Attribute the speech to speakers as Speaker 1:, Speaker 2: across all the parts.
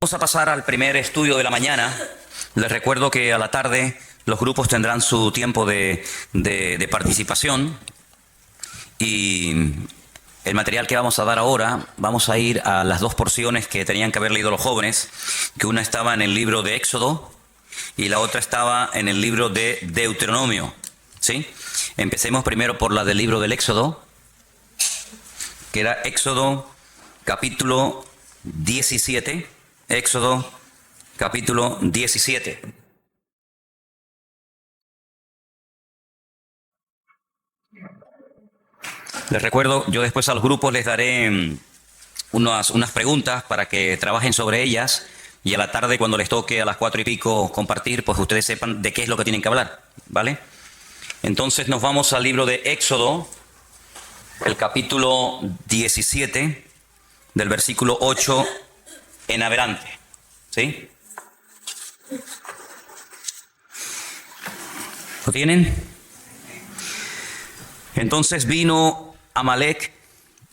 Speaker 1: Vamos a pasar al primer estudio de la mañana. Les recuerdo que a la tarde los grupos tendrán su tiempo de participación. Y el material que vamos a dar ahora, vamos a ir a las dos porciones que tenían que haber leído los jóvenes, que una estaba en el libro de Éxodo y la otra estaba en el libro de Deuteronomio. ¿Sí? Empecemos primero por la del libro del Éxodo, que era Éxodo capítulo 17. Éxodo capítulo 17. Les recuerdo, yo después a los grupos les daré unas preguntas para que trabajen sobre ellas, y a la tarde, cuando les toque a las 4:15 compartir, pues ustedes sepan de qué es lo que tienen que hablar, ¿vale? Entonces nos vamos al libro de Éxodo, el capítulo 17, del versículo 8 en adelante, ¿sí? ¿Lo tienen? Entonces vino Amalec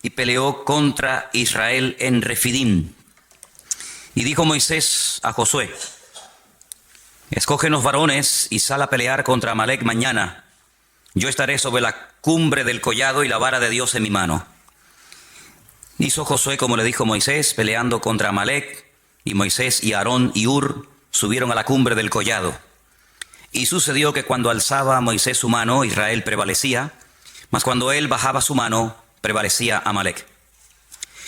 Speaker 1: y peleó contra Israel en Refidim. Y dijo Moisés a Josué: escógenos varones y sal a pelear contra Amalec mañana. Yo estaré sobre la cumbre del collado y la vara de Dios en mi mano. Hizo Josué como le dijo Moisés, peleando contra Amalec, y Moisés y Aarón y Hur subieron a la cumbre del collado. Y sucedió que cuando alzaba Moisés su mano, Israel prevalecía, mas cuando él bajaba su mano, prevalecía Amalec.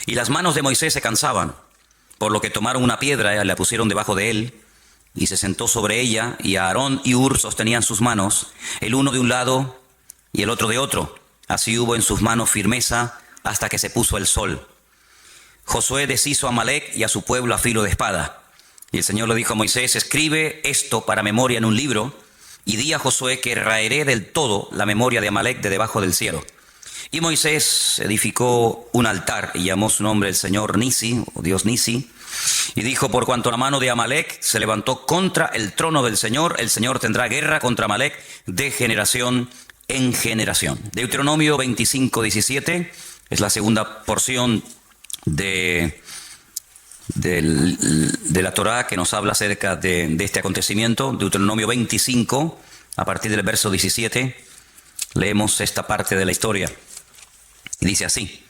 Speaker 1: Y las manos de Moisés se cansaban, por lo que tomaron una piedra y la pusieron debajo de él, y se sentó sobre ella, y Aarón y Hur sostenían sus manos, el uno de un lado y el otro de otro. Así hubo en sus manos firmeza hasta que se puso el sol. Josué deshizo a Amalec y a su pueblo a filo de espada. Y el Señor le dijo a Moisés: escribe esto para memoria en un libro, y di a Josué que raeré del todo la memoria de Amalec de debajo del cielo. Y Moisés edificó un altar y llamó su nombre el Señor Nisi, o Dios Nisi. Y dijo: por cuanto la mano de Amalec se levantó contra el trono del Señor, el Señor tendrá guerra contra Amalec de generación en generación. Deuteronomio 25:17 es la segunda porción de la Torá que nos habla acerca de este acontecimiento. Deuteronomio 25, a partir del verso 17, leemos esta parte de la historia. Y dice así: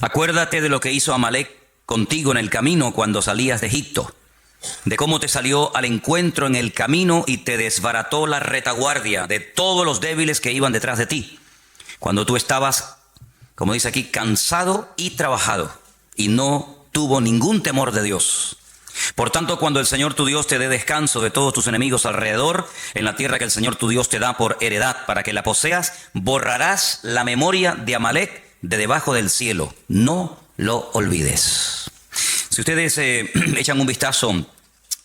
Speaker 1: acuérdate de lo que hizo Amalec contigo en el camino cuando salías de Egipto, de cómo te salió al encuentro en el camino y te desbarató la retaguardia de todos los débiles que iban detrás de ti, cuando tú estabas, como dice aquí, cansado y trabajado, y no tuvo ningún temor de Dios. Por tanto, cuando el Señor tu Dios te dé descanso de todos tus enemigos alrededor, en la tierra que el Señor tu Dios te da por heredad para que la poseas, borrarás la memoria de Amalec de debajo del cielo. No lo olvides. Si ustedes echan un vistazo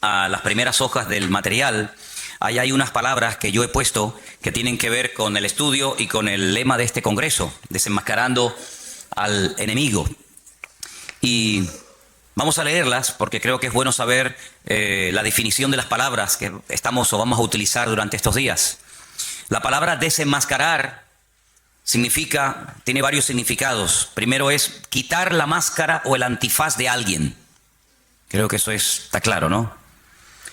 Speaker 1: a las primeras hojas del material, ahí hay unas palabras que yo he puesto que tienen que ver con el estudio y con el lema de este congreso: desenmascarando al enemigo. Y vamos a leerlas porque creo que es bueno saber la definición de las palabras que estamos o vamos a utilizar durante estos días. La palabra desenmascarar tiene varios significados. Primero es quitar la máscara o el antifaz de alguien. Creo que eso está claro, ¿no?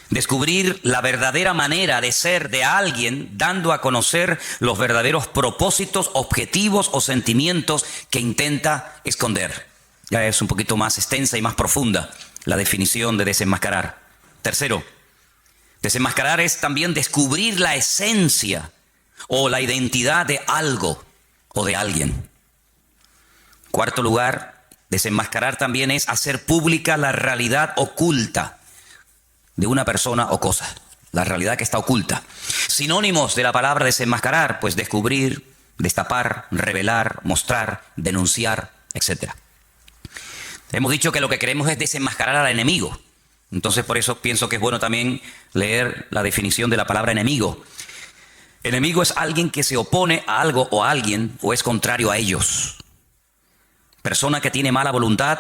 Speaker 1: Descubrir la verdadera manera de ser de alguien, dando a conocer los verdaderos propósitos, objetivos o sentimientos que intenta esconder. Ya es un poquito más extensa y más profunda la definición de desenmascarar. Tercero, desenmascarar es también descubrir la esencia o la identidad de algo o de alguien. Cuarto lugar, desenmascarar también es hacer pública la realidad oculta de una persona o cosa, la realidad que está oculta. Sinónimos de la palabra desenmascarar: pues descubrir, destapar, revelar, mostrar, denunciar, etc. Hemos dicho que lo que queremos es desenmascarar al enemigo. Entonces, por eso pienso que es bueno también leer la definición de la palabra enemigo. Enemigo es alguien que se opone a algo o a alguien o es contrario a ellos. Persona que tiene mala voluntad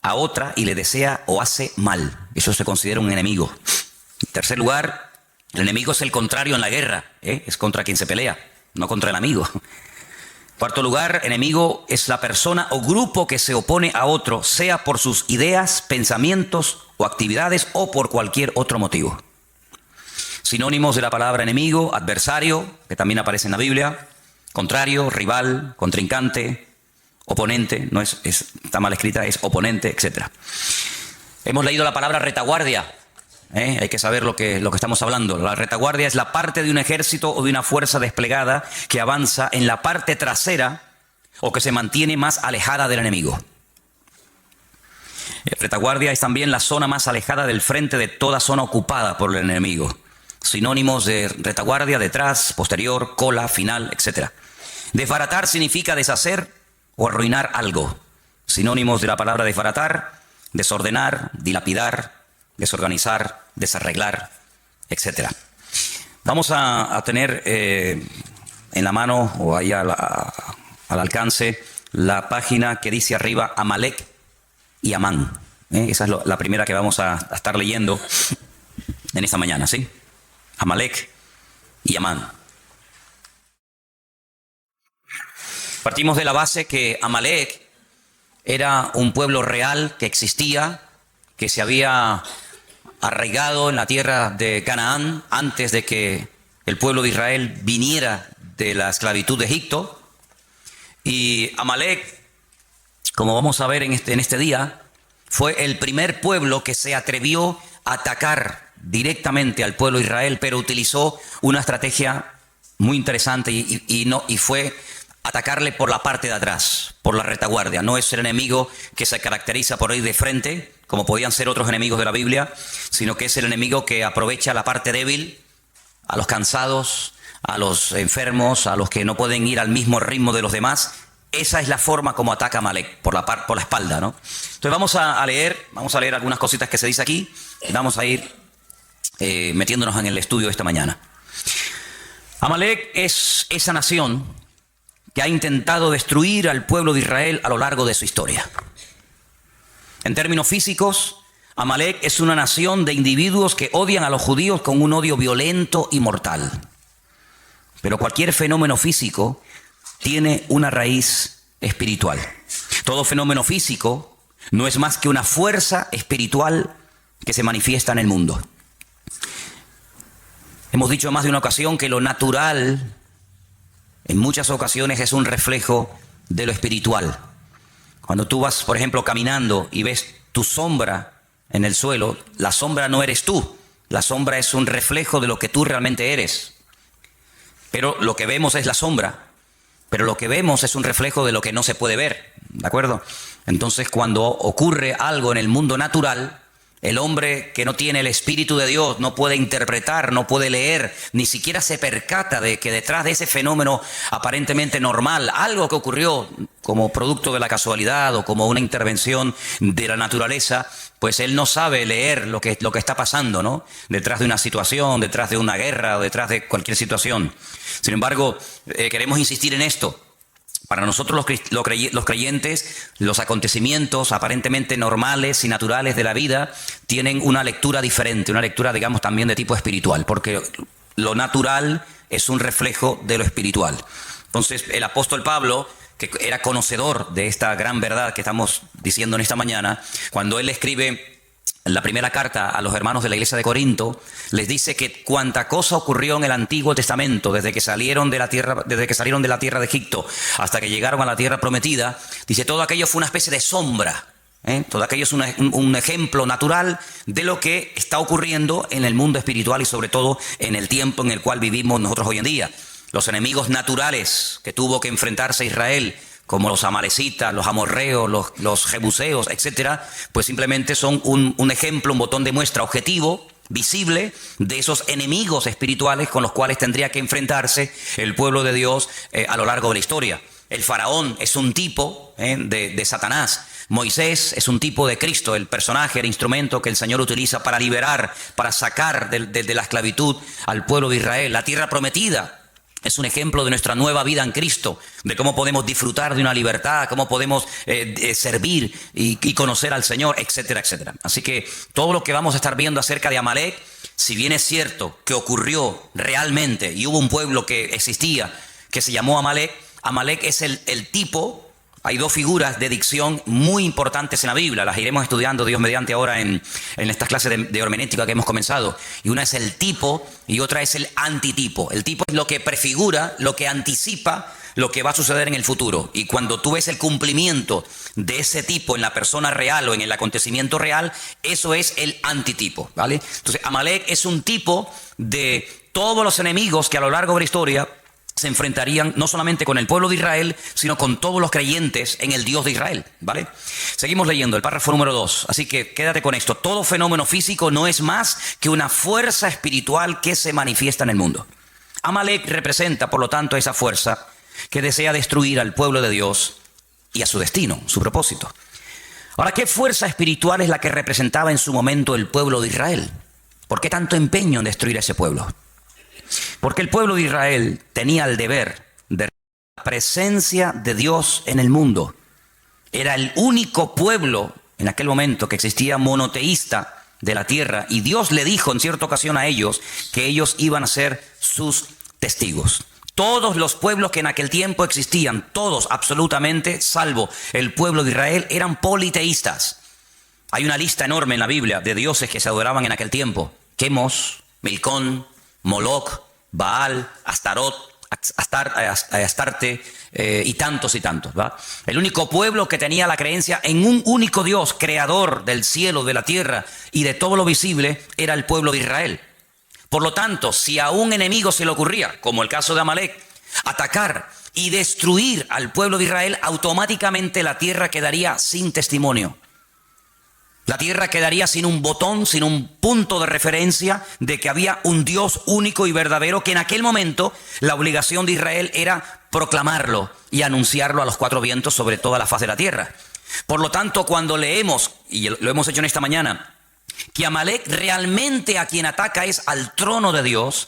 Speaker 1: a otra y le desea o hace mal. Eso se considera un enemigo. En tercer lugar, el enemigo es el contrario en la guerra, Es contra quien se pelea, no contra el amigo. Cuarto lugar, enemigo es la persona o grupo que se opone a otro, sea por sus ideas, pensamientos o actividades o por cualquier otro motivo. Sinónimos de la palabra enemigo: adversario, que también aparece en la Biblia; contrario, rival, contrincante, oponente, no está mal escrita, es oponente, etc. Hemos leído la palabra retaguardia. Hay que saber lo que estamos hablando. La retaguardia es la parte de un ejército o de una fuerza desplegada que avanza en la parte trasera o que se mantiene más alejada del enemigo. Retaguardia es también la zona más alejada del frente de toda zona ocupada por el enemigo. Sinónimos de retaguardia: detrás, posterior, cola, final, etc. Desbaratar significa deshacer o arruinar algo. Sinónimos de la palabra desbaratar: desordenar, dilapidar, desorganizar, desarreglar, etc. Vamos a tener en la mano o ahí al alcance la página que dice arriba Amalek y Amán. Esa es la primera que vamos a estar leyendo en esta mañana, ¿sí? Amalek y Amán. Partimos de la base que Amalek era un pueblo real que existía, que se había arraigado en la tierra de Canaán antes de que el pueblo de Israel viniera de la esclavitud de Egipto. Y Amalek, como vamos a ver en este día, fue el primer pueblo que se atrevió a atacar directamente al pueblo de Israel, pero utilizó una estrategia muy interesante y fue atacarle por la parte de atrás, por la retaguardia. No es el enemigo que se caracteriza por ir de frente, como podían ser otros enemigos de la Biblia, sino que es el enemigo que aprovecha la parte débil, a los cansados, a los enfermos, a los que no pueden ir al mismo ritmo de los demás. Esa es la forma como ataca Amalek, por la espalda, ¿no? Entonces vamos a leer algunas cositas que se dice aquí y vamos a ir metiéndonos en el estudio de esta mañana. Amalek es esa nación que ha intentado destruir al pueblo de Israel a lo largo de su historia. En términos físicos, Amalek es una nación de individuos que odian a los judíos con un odio violento y mortal. Pero cualquier fenómeno físico tiene una raíz espiritual. Todo fenómeno físico no es más que una fuerza espiritual que se manifiesta en el mundo. Hemos dicho en más de una ocasión que lo natural en muchas ocasiones es un reflejo de lo espiritual. Cuando tú vas, por ejemplo, caminando y ves tu sombra en el suelo, la sombra no eres tú. La sombra es un reflejo de lo que tú realmente eres. Pero lo que vemos es la sombra. Pero lo que vemos es un reflejo de lo que no se puede ver. ¿De acuerdo? Entonces, cuando ocurre algo en el mundo natural, el hombre que no tiene el Espíritu de Dios no puede interpretar, no puede leer, ni siquiera se percata de que detrás de ese fenómeno aparentemente normal, algo que ocurrió como producto de la casualidad o como una intervención de la naturaleza, pues él no sabe leer lo que está pasando, ¿no? Detrás de una situación, detrás de una guerra o detrás de cualquier situación. Sin embargo, queremos insistir en esto. Para nosotros los creyentes, los acontecimientos aparentemente normales y naturales de la vida tienen una lectura diferente, una lectura, digamos, también de tipo espiritual, porque lo natural es un reflejo de lo espiritual. Entonces, el apóstol Pablo, que era conocedor de esta gran verdad que estamos diciendo en esta mañana, cuando él escribe la primera carta a los hermanos de la iglesia de Corinto, les dice que cuanta cosa ocurrió en el Antiguo Testamento, desde que salieron de la tierra de Egipto hasta que llegaron a la tierra prometida, dice, todo aquello fue una especie de sombra. Todo aquello es un ejemplo natural de lo que está ocurriendo en el mundo espiritual y sobre todo en el tiempo en el cual vivimos nosotros hoy en día. Los enemigos naturales que tuvo que enfrentarse Israel, como los amalecitas, los amorreos, los jebuseos, etcétera, pues simplemente son un ejemplo, un botón de muestra objetivo, visible, de esos enemigos espirituales con los cuales tendría que enfrentarse el pueblo de Dios a lo largo de la historia. El faraón es un tipo de Satanás. Moisés es un tipo de Cristo, el personaje, el instrumento que el Señor utiliza para liberar, para sacar de la esclavitud al pueblo de Israel. La tierra prometida es un ejemplo de nuestra nueva vida en Cristo, de cómo podemos disfrutar de una libertad, cómo podemos servir y conocer al Señor, etcétera, etcétera. Así que todo lo que vamos a estar viendo acerca de Amalek, si bien es cierto que ocurrió realmente y hubo un pueblo que existía, que se llamó Amalek, Amalek es el tipo. Hay dos figuras de dicción muy importantes en la Biblia. Las iremos estudiando, Dios mediante, ahora en estas clases de hermenéutica que hemos comenzado. Y una es el tipo y otra es el antitipo. El tipo es lo que prefigura, lo que anticipa lo que va a suceder en el futuro. Y cuando tú ves el cumplimiento de ese tipo en la persona real o en el acontecimiento real, eso es el antitipo, ¿vale? Entonces, Amalek es un tipo de todos los enemigos que a lo largo de la historia se enfrentarían no solamente con el pueblo de Israel, sino con todos los creyentes en el Dios de Israel, ¿vale? Seguimos leyendo el párrafo número 2, así que quédate con esto. Todo fenómeno físico no es más que una fuerza espiritual que se manifiesta en el mundo. Amalek representa, por lo tanto, esa fuerza que desea destruir al pueblo de Dios y a su destino, su propósito. Ahora, ¿qué fuerza espiritual es la que representaba en su momento el pueblo de Israel? ¿Por qué tanto empeño en destruir a ese pueblo? Porque el pueblo de Israel tenía el deber de la presencia de Dios en el mundo. Era el único pueblo en aquel momento que existía monoteísta de la tierra, y Dios le dijo en cierta ocasión a ellos que ellos iban a ser sus testigos. Todos los pueblos que en aquel tiempo existían, todos absolutamente, salvo el pueblo de Israel, eran politeístas. Hay una lista enorme en la Biblia de dioses que se adoraban en aquel tiempo: Quemos, Milcón, Moloc, Baal, Astarot, Astarte y tantos, ¿va? El único pueblo que tenía la creencia en un único Dios, creador del cielo, de la tierra y de todo lo visible, era el pueblo de Israel. Por lo tanto, si a un enemigo se le ocurría, como el caso de Amalek, atacar y destruir al pueblo de Israel, automáticamente la tierra quedaría sin testimonio. La tierra quedaría sin un botón, sin un punto de referencia de que había un Dios único y verdadero, que en aquel momento la obligación de Israel era proclamarlo y anunciarlo a los cuatro vientos sobre toda la faz de la tierra. Por lo tanto, cuando leemos, y lo hemos hecho en esta mañana, que Amalek realmente a quien ataca es al trono de Dios,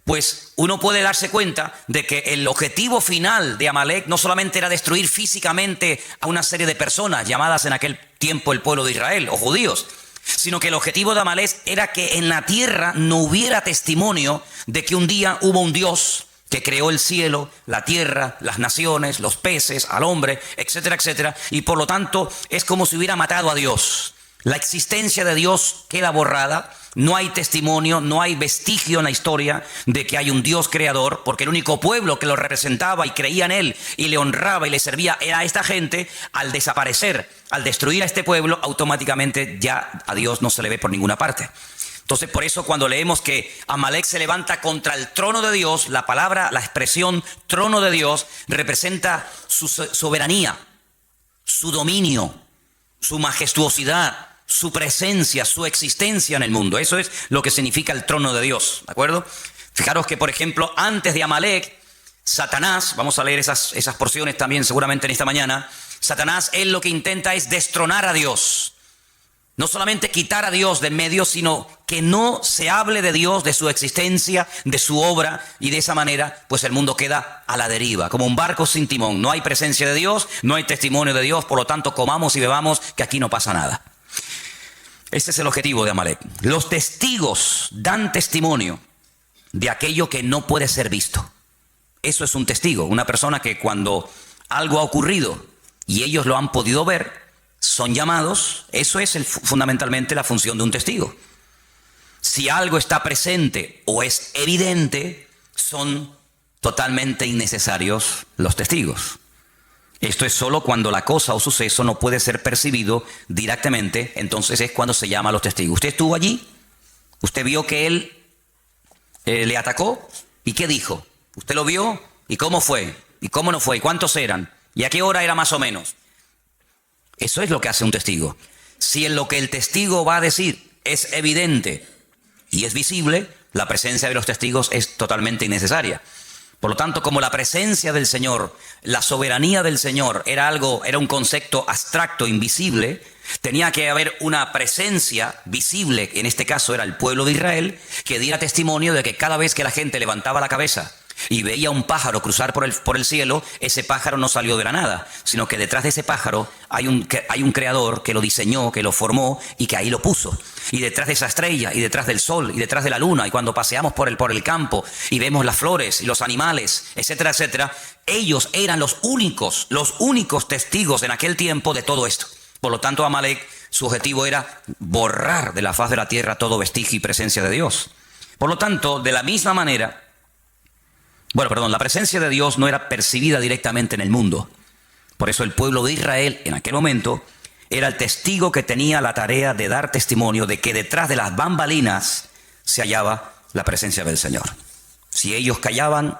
Speaker 1: pues uno puede darse cuenta de que el objetivo final de Amalek no solamente era destruir físicamente a una serie de personas llamadas en aquel tiempo el pueblo de Israel o judíos, sino que el objetivo de Amalek era que en la tierra no hubiera testimonio de que un día hubo un Dios que creó el cielo, la tierra, las naciones, los peces, al hombre, etcétera, etcétera, y por lo tanto es como si hubiera matado a Dios. La existencia de Dios queda borrada, no hay testimonio, no hay vestigio en la historia de que hay un Dios creador, porque el único pueblo que lo representaba y creía en él y le honraba y le servía era esta gente. Al desaparecer, al destruir a este pueblo, automáticamente ya a Dios no se le ve por ninguna parte. Entonces, por eso cuando leemos que Amalek se levanta contra el trono de Dios, la palabra, la expresión trono de Dios representa su soberanía, su dominio, su majestuosidad, su presencia, su existencia en el mundo. Eso es lo que significa el trono de Dios, ¿de acuerdo? Fijaros que, por ejemplo, antes de Amalek, Satanás, vamos a leer esas porciones también seguramente en esta mañana. Satanás, él lo que intenta es destronar a Dios. No solamente quitar a Dios de en medio, sino que no se hable de Dios, de su existencia, de su obra, y de esa manera pues el mundo queda a la deriva, como un barco sin timón. No hay presencia de Dios, no hay testimonio de Dios, por lo tanto comamos y bebamos, que aquí no pasa nada. Ese es el objetivo de Amalek. Los testigos dan testimonio de aquello que no puede ser visto. Eso es un testigo, una persona que cuando algo ha ocurrido y ellos lo han podido ver, son llamados. Eso es fundamentalmente la función de un testigo. Si algo está presente o es evidente, son totalmente innecesarios los testigos. Esto es solo cuando la cosa o suceso no puede ser percibido directamente, entonces es cuando se llama a los testigos. ¿Usted estuvo allí? ¿Usted vio que él le atacó? ¿Y qué dijo? ¿Usted lo vio? ¿Y cómo fue? ¿Y cómo no fue? ¿Y cuántos eran? ¿Y a qué hora era más o menos? Eso es lo que hace un testigo. Si en lo que el testigo va a decir es evidente y es visible, la presencia de los testigos es totalmente innecesaria. Por lo tanto, como la presencia del Señor, la soberanía del Señor era un concepto abstracto, invisible, tenía que haber una presencia visible, en este caso era el pueblo de Israel, que diera testimonio de que cada vez que la gente levantaba la cabeza y veía un pájaro cruzar por el cielo, ese pájaro no salió de la nada, sino que detrás de ese pájaro hay un creador que lo diseñó, que lo formó y que ahí lo puso. Y detrás de esa estrella, y detrás del sol, y detrás de la luna, y cuando paseamos por el campo y vemos las flores y los animales, etcétera, etcétera, ellos eran los únicos testigos en aquel tiempo de todo esto. Por lo tanto, Amalek, su objetivo era borrar de la faz de la tierra todo vestigio y presencia de Dios. Por lo tanto, de la misma manera, la presencia de Dios no era percibida directamente en el mundo. Por eso el pueblo de Israel en aquel momento era el testigo que tenía la tarea de dar testimonio de que detrás de las bambalinas se hallaba la presencia del Señor. Si ellos callaban,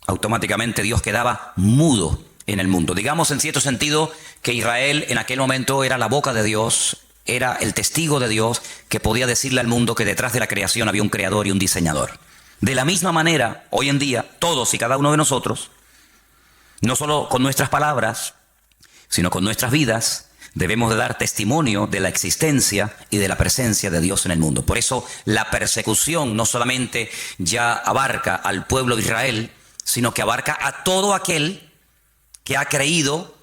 Speaker 1: automáticamente Dios quedaba mudo en el mundo. Digamos en cierto sentido que Israel en aquel momento era la boca de Dios, era el testigo de Dios que podía decirle al mundo que detrás de la creación había un creador y un diseñador. De la misma manera, hoy en día, todos y cada uno de nosotros, no solo con nuestras palabras, sino con nuestras vidas, debemos de dar testimonio de la existencia y de la presencia de Dios en el mundo. Por eso la persecución no solamente ya abarca al pueblo de Israel, sino que abarca a todo aquel que ha creído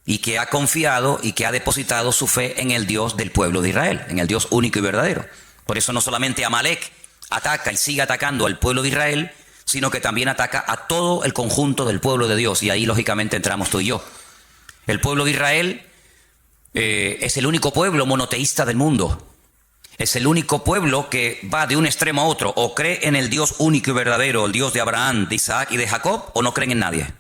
Speaker 1: y que ha confiado y que ha depositado su fe en el Dios del pueblo de Israel, en el Dios único y verdadero. Por eso no solamente Amalek ataca y sigue atacando al pueblo de Israel, sino que también ataca a todo el conjunto del pueblo de Dios. Y ahí lógicamente entramos tú y yo. El pueblo de Israel es el único pueblo monoteísta del mundo. Es el único pueblo que va de un extremo a otro. O cree en el Dios único y verdadero, el Dios de Abraham, de Isaac y de Jacob, o no creen en nadie.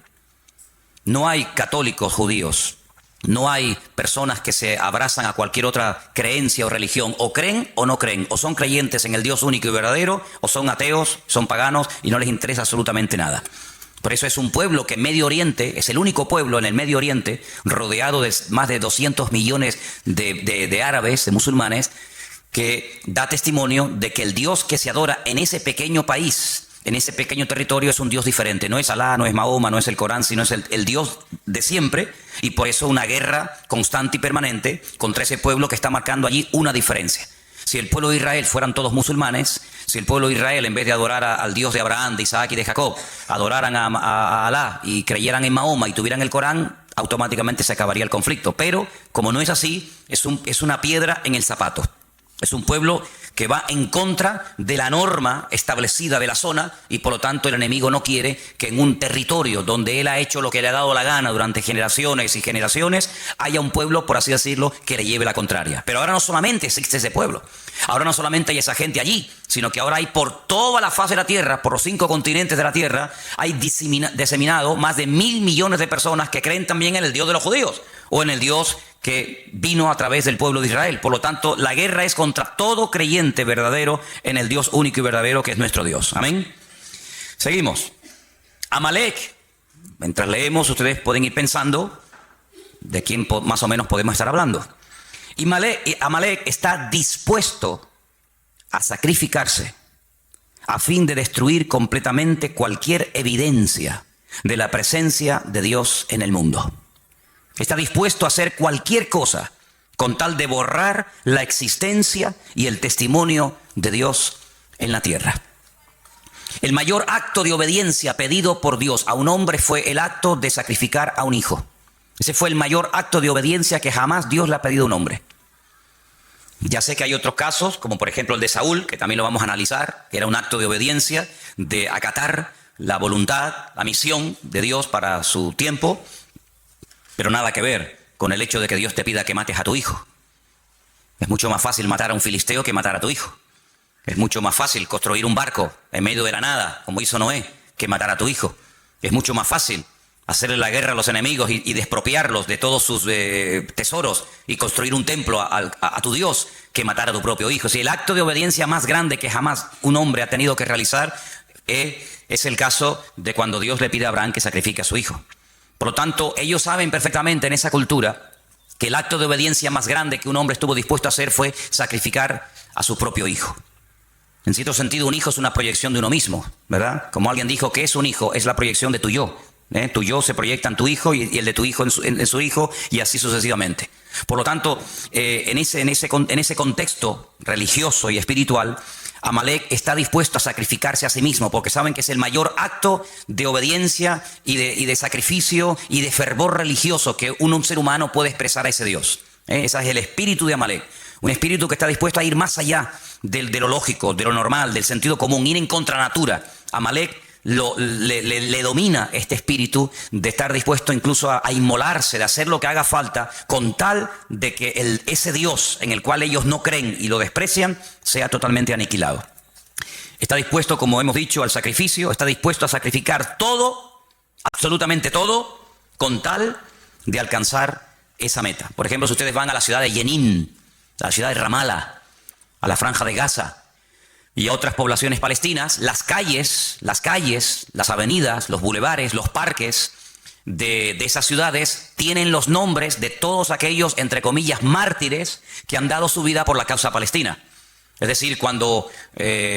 Speaker 1: No hay católicos judíos. No hay personas que se abrazan a cualquier otra creencia o religión. O creen o no creen. O son creyentes en el Dios único y verdadero, o son ateos, son paganos y no les interesa absolutamente nada. Por eso es un pueblo que en Medio Oriente, es el único pueblo en el Medio Oriente, rodeado de más de 200 millones de árabes, de musulmanes, que da testimonio de que el Dios que se adora en ese pequeño país, en ese pequeño territorio, es un Dios diferente. No es Alá, no es Mahoma, no es el Corán, sino es el Dios de siempre. Y por eso una guerra constante y permanente contra ese pueblo que está marcando allí una diferencia. Si el pueblo de Israel fueran todos musulmanes, si el pueblo de Israel, en vez de adorar al Dios de Abraham, de Isaac y de Jacob, adoraran a Alá y creyeran en Mahoma y tuvieran el Corán, automáticamente se acabaría el conflicto. Pero como no es así, es una piedra en el zapato. Es un pueblo que va en contra de la norma establecida de la zona y por lo tanto el enemigo no quiere que en un territorio donde él ha hecho lo que le ha dado la gana durante generaciones y generaciones haya un pueblo, por así decirlo, que le lleve la contraria. Pero ahora no solamente existe ese pueblo, ahora no solamente hay esa gente allí, sino que ahora hay por toda la faz de la tierra, por los 5 continentes de la tierra, hay diseminado más de 1.000 millones de personas que creen también en el Dios de los judíos o en el Dios que vino a través del pueblo de Israel. Por lo tanto, la guerra es contra todo creyente verdadero en el Dios único y verdadero que es nuestro Dios. Amén. Seguimos. Amalek. Mientras leemos, ustedes pueden ir pensando de quién más o menos podemos estar hablando. Y Amalek está dispuesto a sacrificarse a fin de destruir completamente cualquier evidencia de la presencia de Dios en el mundo. Está dispuesto a hacer cualquier cosa con tal de borrar la existencia y el testimonio de Dios en la tierra. El mayor acto de obediencia pedido por Dios a un hombre fue el acto de sacrificar a un hijo. Ese fue el mayor acto de obediencia que jamás Dios le ha pedido a un hombre. Ya sé que hay otros casos, como por ejemplo el de Saúl, que también lo vamos a analizar, que era un acto de obediencia, de acatar la voluntad, la misión de Dios para su tiempo, pero nada que ver con el hecho de que Dios te pida que mates a tu hijo. Es mucho más fácil matar a un filisteo que matar a tu hijo. Es mucho más fácil construir un barco en medio de la nada, como hizo Noé, que matar a tu hijo. Es mucho más fácil hacerle la guerra a los enemigos y despropiarlos de todos sus tesoros y construir un templo a tu Dios que matar a tu propio hijo. Si el acto de obediencia más grande que jamás un hombre ha tenido que realizar es el caso de cuando Dios le pide a Abraham que sacrifique a su hijo. Por lo tanto, ellos saben perfectamente en esa cultura que el acto de obediencia más grande que un hombre estuvo dispuesto a hacer fue sacrificar a su propio hijo. En cierto sentido, un hijo es una proyección de uno mismo, ¿verdad? Como alguien dijo, ¿qué es un hijo? Es la proyección de tu yo. Tu yo se proyecta en tu hijo y el de tu hijo en su hijo y así sucesivamente. Por lo tanto, en ese contexto religioso y espiritual, Amalek está dispuesto a sacrificarse a sí mismo porque saben que es el mayor acto de obediencia y de sacrificio y de fervor religioso que un ser humano puede expresar a ese Dios. Ese es el espíritu de Amalek. Un espíritu que está dispuesto a ir más allá de lo lógico, de lo normal, del sentido común, ir en contra natura. Amalek le domina este espíritu de estar dispuesto incluso a inmolarse, de hacer lo que haga falta, con tal de que ese Dios en el cual ellos no creen y lo desprecian sea totalmente aniquilado. Está dispuesto, como hemos dicho, al sacrificio, está dispuesto a sacrificar todo, absolutamente todo, con tal de alcanzar esa meta. Por ejemplo, si ustedes van a la ciudad de Jenin, a la ciudad de Ramala, a la Franja de Gaza y a otras poblaciones palestinas, las calles, las avenidas, los bulevares, los parques de esas ciudades tienen los nombres de todos aquellos, entre comillas, mártires que han dado su vida por la causa palestina. Es decir, cuando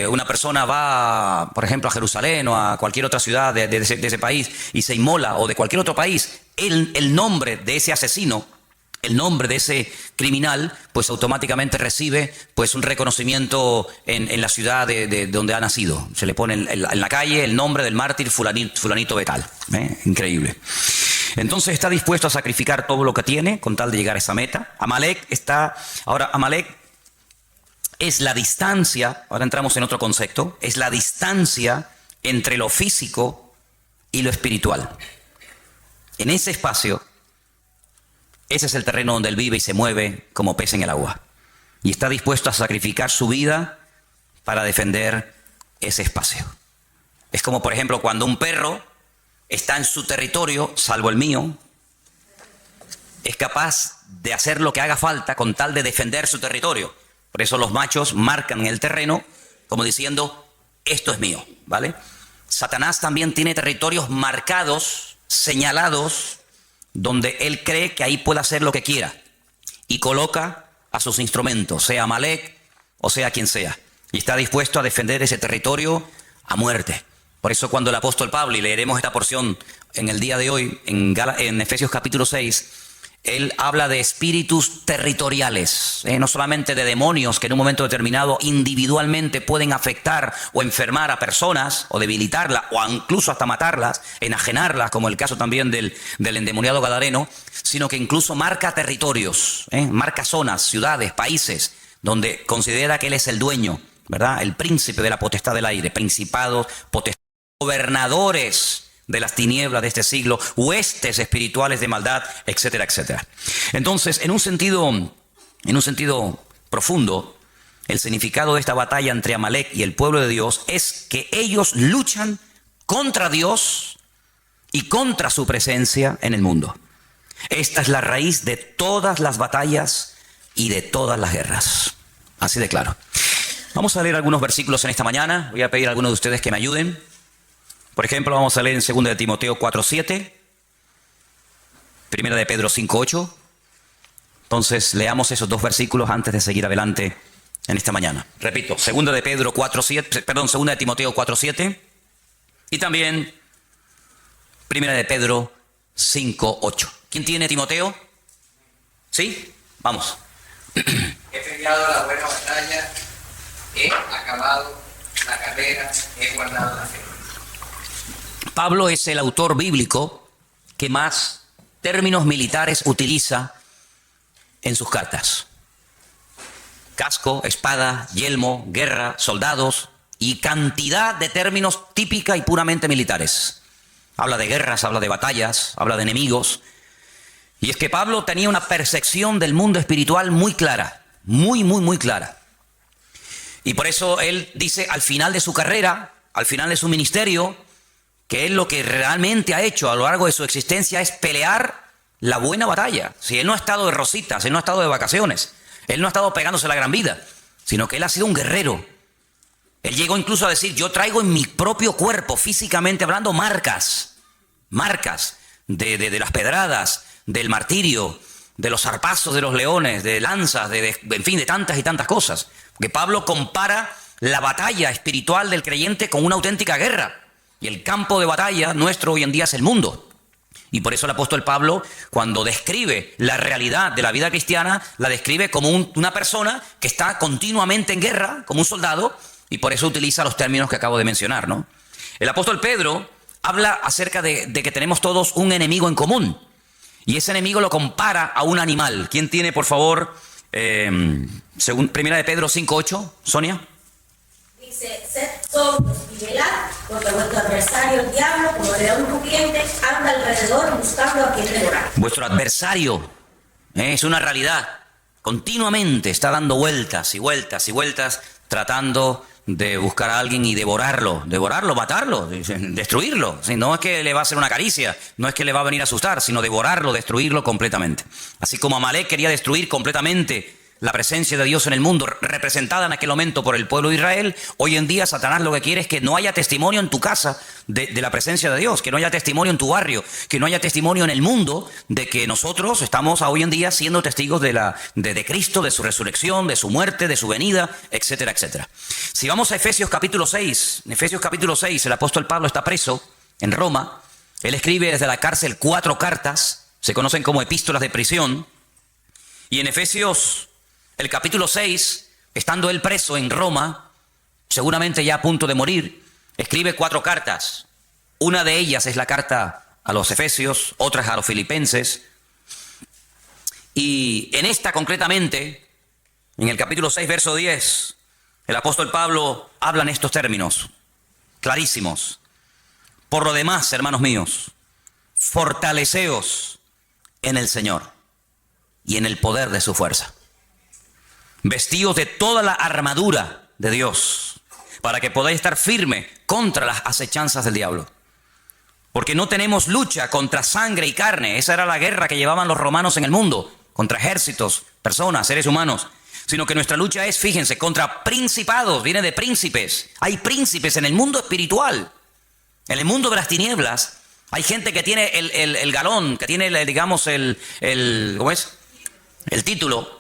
Speaker 1: una persona va, por ejemplo, a Jerusalén o a cualquier otra ciudad de ese país y se inmola, o de cualquier otro país, el nombre de ese asesino, el nombre de ese criminal, pues automáticamente recibe pues un reconocimiento en la ciudad de donde ha nacido. Se le pone en la calle el nombre del mártir fulanito de tal. Increíble. Entonces está dispuesto a sacrificar todo lo que tiene con tal de llegar a esa meta. Amalek es la distancia, ahora entramos en otro concepto, es la distancia entre lo físico y lo espiritual. En ese espacio, ese es el terreno donde él vive y se mueve como pez en el agua. Y está dispuesto a sacrificar su vida para defender ese espacio. Es como, por ejemplo, cuando un perro está en su territorio, salvo el mío, es capaz de hacer lo que haga falta con tal de defender su territorio. Por eso los machos marcan el terreno como diciendo, esto es mío, ¿vale? Satanás también tiene territorios marcados, señalados, donde él cree que ahí puede hacer lo que quiera y coloca a sus instrumentos, sea Amalek o sea quien sea, y está dispuesto a defender ese territorio a muerte. Por eso cuando el apóstol Pablo, y leeremos esta porción en el día de hoy, en Efesios capítulo 6, él habla de espíritus territoriales, no solamente de demonios que en un momento determinado individualmente pueden afectar o enfermar a personas o debilitarlas o incluso hasta matarlas, enajenarlas, como el caso también del endemoniado gadareno, sino que incluso marca territorios, marca zonas, ciudades, países, donde considera que él es el dueño, ¿verdad? El príncipe de la potestad del aire, principados, potestades, gobernadores de las tinieblas de este siglo, huestes espirituales de maldad, etcétera, etcétera. Entonces, en un sentido profundo, el significado de esta batalla entre Amalek y el pueblo de Dios es que ellos luchan contra Dios y contra su presencia en el mundo. Esta es la raíz de todas las batallas y de todas las guerras. Así de claro. Vamos a leer algunos versículos en esta mañana. Voy a pedir a algunos de ustedes que me ayuden. Por ejemplo, vamos a leer en 2 de Timoteo 4:7, 1 de Pedro 5:8. Entonces, leamos esos dos versículos antes de seguir adelante en esta mañana. Repito, 2 de Timoteo 4:7 y también 1 de Pedro 5:8. ¿Quién tiene Timoteo? ¿Sí? Vamos.
Speaker 2: He peleado la buena batalla, he acabado la carrera, he guardado la fe.
Speaker 1: Pablo es el autor bíblico que más términos militares utiliza en sus cartas. Casco, espada, yelmo, guerra, soldados y cantidad de términos típica y puramente militares. Habla de guerras, habla de batallas, habla de enemigos. Y es que Pablo tenía una percepción del mundo espiritual muy clara, muy clara. Y por eso él dice al final de su carrera, al final de su ministerio, que él lo que realmente ha hecho a lo largo de su existencia es pelear la buena batalla. Si él no ha estado de rositas, él no ha estado de vacaciones, él no ha estado pegándose la gran vida, sino que él ha sido un guerrero. Él llegó incluso a decir, yo traigo en mi propio cuerpo, físicamente hablando, marcas de las pedradas, del martirio, de los zarpazos de los leones, de lanzas, en fin, de tantas y tantas cosas. Porque Pablo compara la batalla espiritual del creyente con una auténtica guerra. Y el campo de batalla nuestro hoy en día es el mundo. Y por eso el apóstol Pablo, cuando describe la realidad de la vida cristiana, la describe como una persona que está continuamente en guerra, como un soldado, Y por eso utiliza los términos que acabo de mencionar, ¿no? El apóstol Pedro habla acerca de que tenemos todos un enemigo en común. Y ese enemigo lo compara a un animal. ¿Quién tiene, por favor, según Primera de Pedro 5:8? Sonia.
Speaker 3: Dice, sed sobrios y velad, porque vuestro adversario el diablo, como león rugiente, anda alrededor buscando a quien devorar.
Speaker 1: Vuestro adversario es una realidad. Continuamente está dando vueltas y vueltas y vueltas, tratando de buscar a alguien y devorarlo, matarlo, destruirlo. No es que le va a hacer una caricia, no es que le va a venir a asustar, sino devorarlo, destruirlo completamente. Así como Amalek quería destruir completamente la presencia de Dios en el mundo, representada en aquel momento por el pueblo de Israel, hoy en día Satanás lo que quiere es que no haya testimonio en tu casa de la presencia de Dios, que no haya testimonio en tu barrio, que no haya testimonio en el mundo de que nosotros estamos hoy en día siendo testigos de Cristo, de su resurrección, de su muerte, de su venida, etcétera, etcétera. Si vamos a Efesios capítulo 6, en Efesios capítulo 6 el apóstol Pablo está preso en Roma. Él escribe desde la cárcel 4 cartas, se conocen como epístolas de prisión, y en Efesios el capítulo 6, estando él preso en Roma, seguramente ya a punto de morir, escribe 4 cartas. Una de ellas es la carta a los Efesios, otras a los Filipenses. Y en esta concretamente, en el capítulo 6, verso 10, el apóstol Pablo habla en estos términos clarísimos. Por lo demás, hermanos míos, fortaleceos en el Señor y en el poder de su fuerza. Vestíos de toda la armadura de Dios, para que podáis estar firme contra las acechanzas del diablo. Porque no tenemos lucha contra sangre y carne. Esa era la guerra que llevaban los romanos en el mundo, contra ejércitos, personas, seres humanos. Sino que nuestra lucha es, fíjense, contra principados, viene de príncipes. Hay príncipes en el mundo espiritual. En el mundo de las tinieblas, hay gente que tiene el galón, que tiene, digamos, ¿cómo es? El título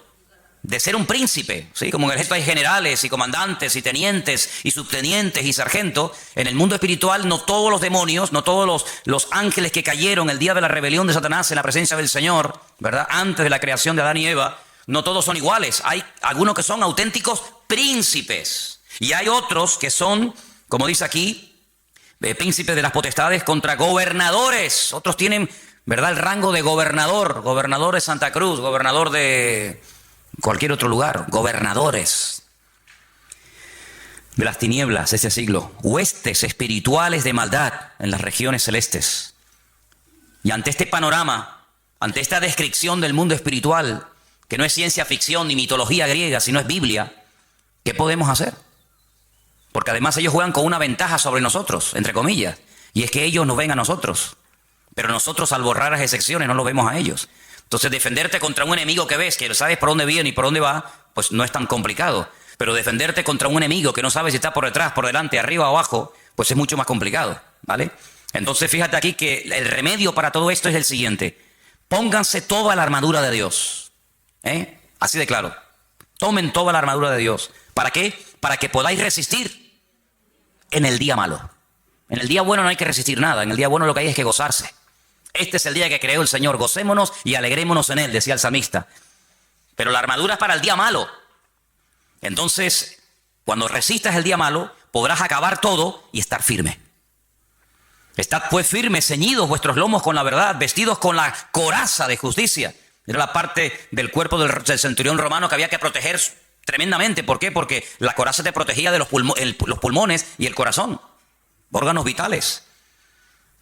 Speaker 1: de ser un príncipe, ¿sí? Como en el ejército hay generales y comandantes y tenientes y subtenientes y sargentos. En el mundo espiritual no todos los demonios, no todos los ángeles que cayeron el día de la rebelión de Satanás en la presencia del Señor, ¿verdad? Antes de la creación de Adán y Eva, no todos son iguales. Hay algunos que son auténticos príncipes y hay otros que son, como dice aquí, príncipes de las potestades contra gobernadores. Otros tienen, ¿verdad?, el rango de gobernador de Santa Cruz, gobernador de cualquier otro lugar, gobernadores de las tinieblas de este siglo, huestes espirituales de maldad en las regiones celestes. Y ante este panorama, ante esta descripción del mundo espiritual, que no es ciencia ficción ni mitología griega, sino es Biblia, ¿qué podemos hacer? Porque además ellos juegan con una ventaja sobre nosotros, entre comillas, y es que ellos nos ven a nosotros, pero nosotros, salvo raras excepciones, no los vemos a ellos. Entonces, defenderte contra un enemigo que ves, que sabes por dónde viene y por dónde va, pues no es tan complicado. Pero defenderte contra un enemigo que no sabes si está por detrás, por delante, arriba o abajo, pues es mucho más complicado, ¿vale? Entonces, fíjate aquí que el remedio para todo esto es el siguiente. Pónganse toda la armadura de Dios. Así de claro. Tomen toda la armadura de Dios. ¿Para qué? Para que podáis resistir en el día malo. En el día bueno no hay que resistir nada. En el día bueno lo que hay es que gozarse. Este es el día que creó el Señor, gocémonos y alegrémonos en él, decía el salmista. Pero la armadura es para el día malo. Entonces, cuando resistas el día malo, podrás acabar todo y estar firme. Estad pues firmes, ceñidos vuestros lomos con la verdad, vestidos con la coraza de justicia. Era la parte del cuerpo del centurión romano que había que proteger tremendamente. ¿Por qué? Porque la coraza te protegía de los pulmones y el corazón, órganos vitales.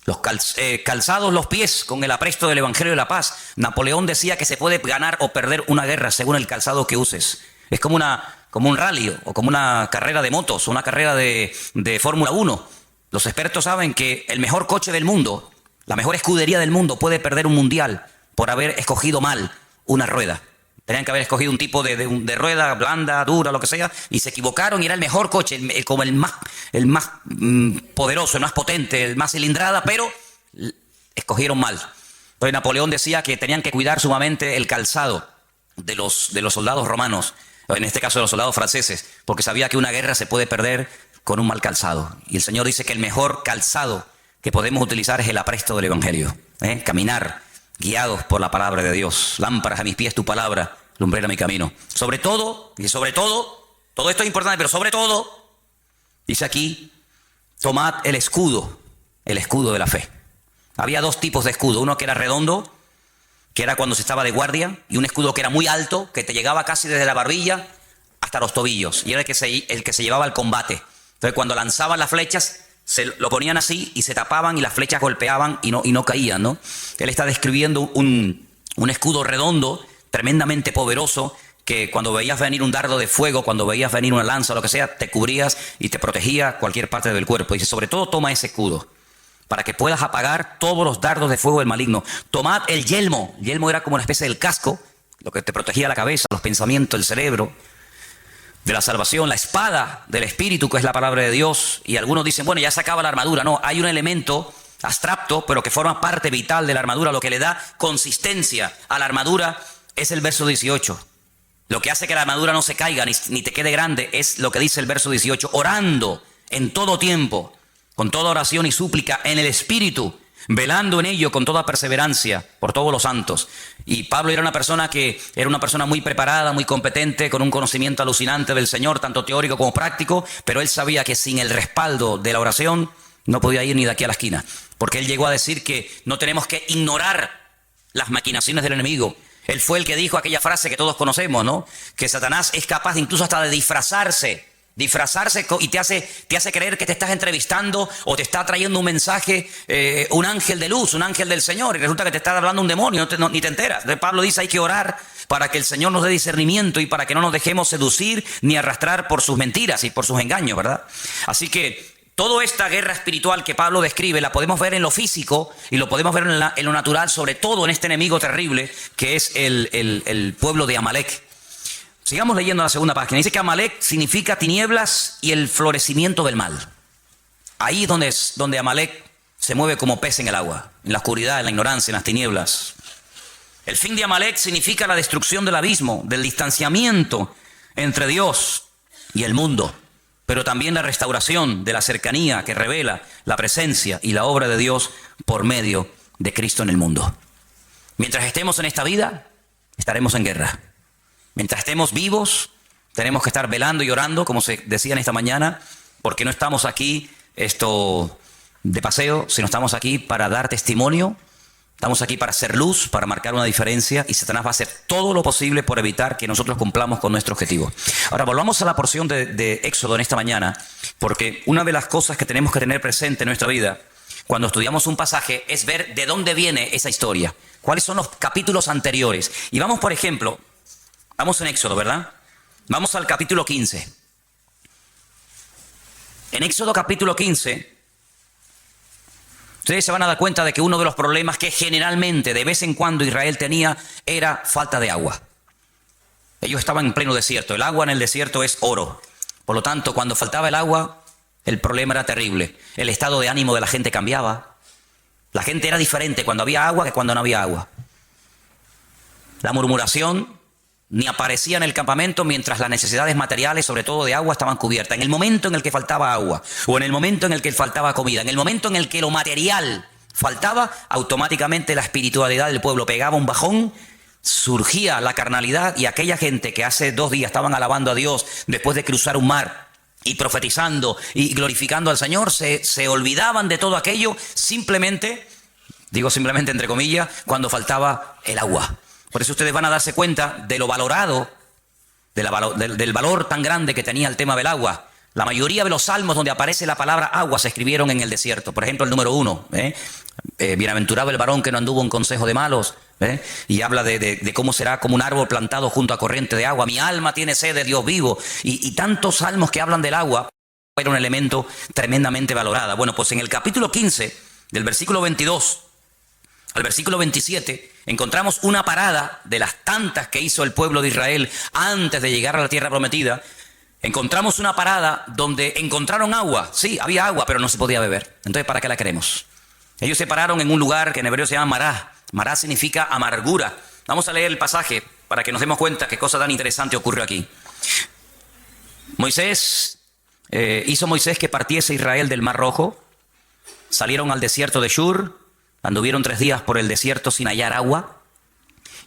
Speaker 1: Los calzados los pies con el apresto del Evangelio de la Paz. Napoleón decía que se puede ganar o perder una guerra según el calzado que uses. Es como un rally o como una carrera de motos, una carrera de Fórmula 1. Los expertos saben que el mejor coche del mundo, la mejor escudería del mundo puede perder un mundial por haber escogido mal una rueda. Tenían que haber escogido un tipo de rueda blanda, dura, lo que sea, y se equivocaron y era el mejor coche, como el más poderoso, el más potente, el más cilindrada, pero escogieron mal. Entonces Napoleón decía que tenían que cuidar sumamente el calzado de los soldados romanos, en este caso de los soldados franceses, porque sabía que una guerra se puede perder con un mal calzado. Y el Señor dice que el mejor calzado que podemos utilizar es el apresto del Evangelio. Caminar guiados por la palabra de Dios. Lámparas a mis pies tu palabra, lumbrera mi camino. Sobre todo, todo esto es importante, pero sobre todo, Dice aquí, tomad el escudo de la fe. Había dos tipos de escudo, uno que era redondo, que era cuando se estaba de guardia, y un escudo que era muy alto, que te llegaba casi desde la barbilla hasta los tobillos, y era el que se llevaba al combate. Entonces cuando lanzaban las flechas, se lo ponían así y se tapaban y las flechas golpeaban y no caían, ¿no? Él está describiendo un escudo redondo, tremendamente poderoso, que cuando veías venir un dardo de fuego, cuando veías venir una lanza o lo que sea, te cubrías y te protegía cualquier parte del cuerpo. Dice, sobre todo toma ese escudo, para que puedas apagar todos los dardos de fuego del maligno. Tomad el yelmo. El yelmo era como una especie del casco, lo que te protegía la cabeza, los pensamientos, el cerebro, de la salvación, la espada del Espíritu, que es la palabra de Dios. Y algunos dicen, bueno, ya se acaba la armadura. No, hay un elemento abstracto, pero que forma parte vital de la armadura. Lo que le da consistencia a la armadura es el verso 18. Lo que hace que la armadura no se caiga ni te quede grande es lo que dice el verso 18. Orando en todo tiempo, con toda oración y súplica en el Espíritu, velando en ello con toda perseverancia por todos los santos. Y Pablo era una persona muy preparada, muy competente, con un conocimiento alucinante del Señor, tanto teórico como práctico, pero él sabía que sin el respaldo de la oración no podía ir ni de aquí a la esquina, porque él llegó a decir que no tenemos que ignorar las maquinaciones del enemigo. Él fue el que dijo aquella frase que todos conocemos, ¿no? Que Satanás es capaz incluso hasta de disfrazarse y te hace creer que te estás entrevistando o te está trayendo un mensaje, un ángel de luz, un ángel del Señor, y resulta que te está hablando un demonio, ni te enteras. Entonces Pablo dice, hay que orar para que el Señor nos dé discernimiento y para que no nos dejemos seducir ni arrastrar por sus mentiras y por sus engaños, ¿verdad? Así que toda esta guerra espiritual que Pablo describe la podemos ver en lo físico y lo podemos ver en lo natural, sobre todo en este enemigo terrible que es el pueblo de Amalek. Sigamos leyendo la segunda página. Dice que Amalek significa tinieblas y el florecimiento del mal. Ahí es donde Amalek se mueve como pez en el agua, en la oscuridad, en la ignorancia, en las tinieblas. El fin de Amalek significa la destrucción del abismo, del distanciamiento entre Dios y el mundo, pero también la restauración de la cercanía que revela la presencia y la obra de Dios por medio de Cristo en el mundo. Mientras estemos en esta vida, estaremos en guerra. Mientras estemos vivos, tenemos que estar velando y orando, como se decía en esta mañana, porque no estamos aquí de paseo, sino estamos aquí para dar testimonio, estamos aquí para hacer luz, para marcar una diferencia, y Satanás va a hacer todo lo posible por evitar que nosotros cumplamos con nuestro objetivo. Ahora, volvamos a la porción de Éxodo en esta mañana, porque una de las cosas que tenemos que tener presente en nuestra vida cuando estudiamos un pasaje es ver de dónde viene esa historia, cuáles son los capítulos anteriores. Y vamos, por ejemplo, vamos en Éxodo, ¿verdad? Vamos al capítulo 15. En Éxodo capítulo 15, ustedes se van a dar cuenta de que uno de los problemas que generalmente, de vez en cuando, Israel tenía era falta de agua. Ellos estaban en pleno desierto. El agua en el desierto es oro. Por lo tanto, cuando faltaba el agua, el problema era terrible. El estado de ánimo de la gente cambiaba. La gente era diferente cuando había agua que cuando no había agua. La murmuración ni aparecía en el campamento mientras las necesidades materiales, sobre todo de agua, estaban cubiertas. En el momento en el que faltaba agua, o en el momento en el que faltaba comida, en el momento en el que lo material faltaba, automáticamente la espiritualidad del pueblo pegaba un bajón, surgía la carnalidad, y aquella gente que hace 2 días estaban alabando a Dios después de cruzar un mar y profetizando y glorificando al Señor, se olvidaban de todo aquello simplemente, digo simplemente entre comillas, cuando faltaba el agua. Por eso ustedes van a darse cuenta de lo valorado, del valor tan grande que tenía el tema del agua. La mayoría de los salmos donde aparece la palabra agua se escribieron en el desierto. Por ejemplo, el número 1, bienaventurado el varón que no anduvo en consejo de malos, y habla de cómo será como un árbol plantado junto a corriente de agua. Mi alma tiene sed de Dios vivo. Y tantos salmos que hablan del agua era un elemento tremendamente valorado. Bueno, pues en el capítulo 15, del versículo 22 al versículo 27, encontramos una parada de las tantas que hizo el pueblo de Israel antes de llegar a la tierra prometida. Encontramos una parada donde encontraron agua. Sí, había agua, pero no se podía beber. Entonces, ¿para qué la queremos? Ellos se pararon en un lugar que en hebreo se llama Mará. Mará significa amargura. Vamos a leer el pasaje para que nos demos cuenta qué cosa tan interesante ocurrió aquí. Hizo Moisés que partiese Israel del Mar Rojo. Salieron al desierto de Shur. Anduvieron 3 días por el desierto sin hallar agua.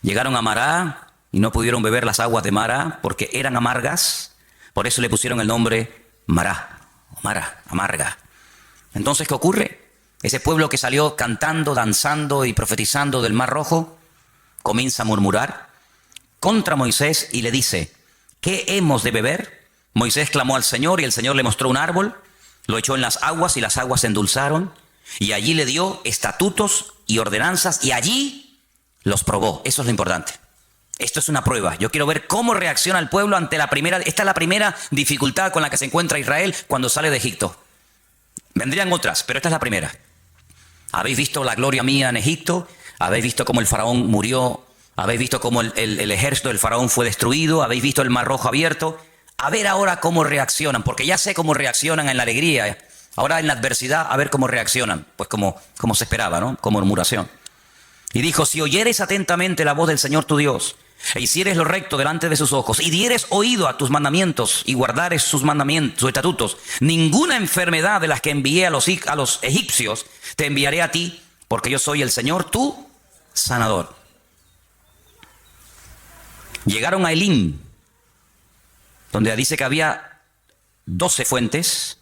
Speaker 1: Llegaron a Mará y no pudieron beber las aguas de Mará porque eran amargas. Por eso le pusieron el nombre Mará. amarga. Entonces, ¿qué ocurre? Ese pueblo que salió cantando, danzando y profetizando del Mar Rojo, comienza a murmurar contra Moisés y le dice, ¿qué hemos de beber? Moisés clamó al Señor y el Señor le mostró un árbol, lo echó en las aguas y las aguas se endulzaron y allí le dio estatutos y ordenanzas y allí los probó. Eso es lo importante. Esto es una prueba. Yo quiero ver cómo reacciona el pueblo ante la primera. Esta es la primera dificultad con la que se encuentra Israel cuando sale de Egipto. Vendrían otras, pero esta es la primera. Habéis visto la gloria mía en Egipto, habéis visto cómo el faraón murió, habéis visto cómo el ejército del faraón fue destruido, habéis visto el Mar Rojo abierto. A ver ahora cómo reaccionan, porque ya sé cómo reaccionan en la alegría. Ahora en la adversidad, a ver cómo reaccionan. Pues como se esperaba, ¿no? Con murmuración. Y dijo, si oyeres atentamente la voz del Señor tu Dios, e hicieres lo recto delante de sus ojos, y dieres oído a tus mandamientos, y guardares sus mandamientos, sus estatutos, ninguna enfermedad de las que envié a los egipcios, te enviaré a ti, porque yo soy el Señor, tu sanador. Llegaron a Elim, donde dice que había 12 fuentes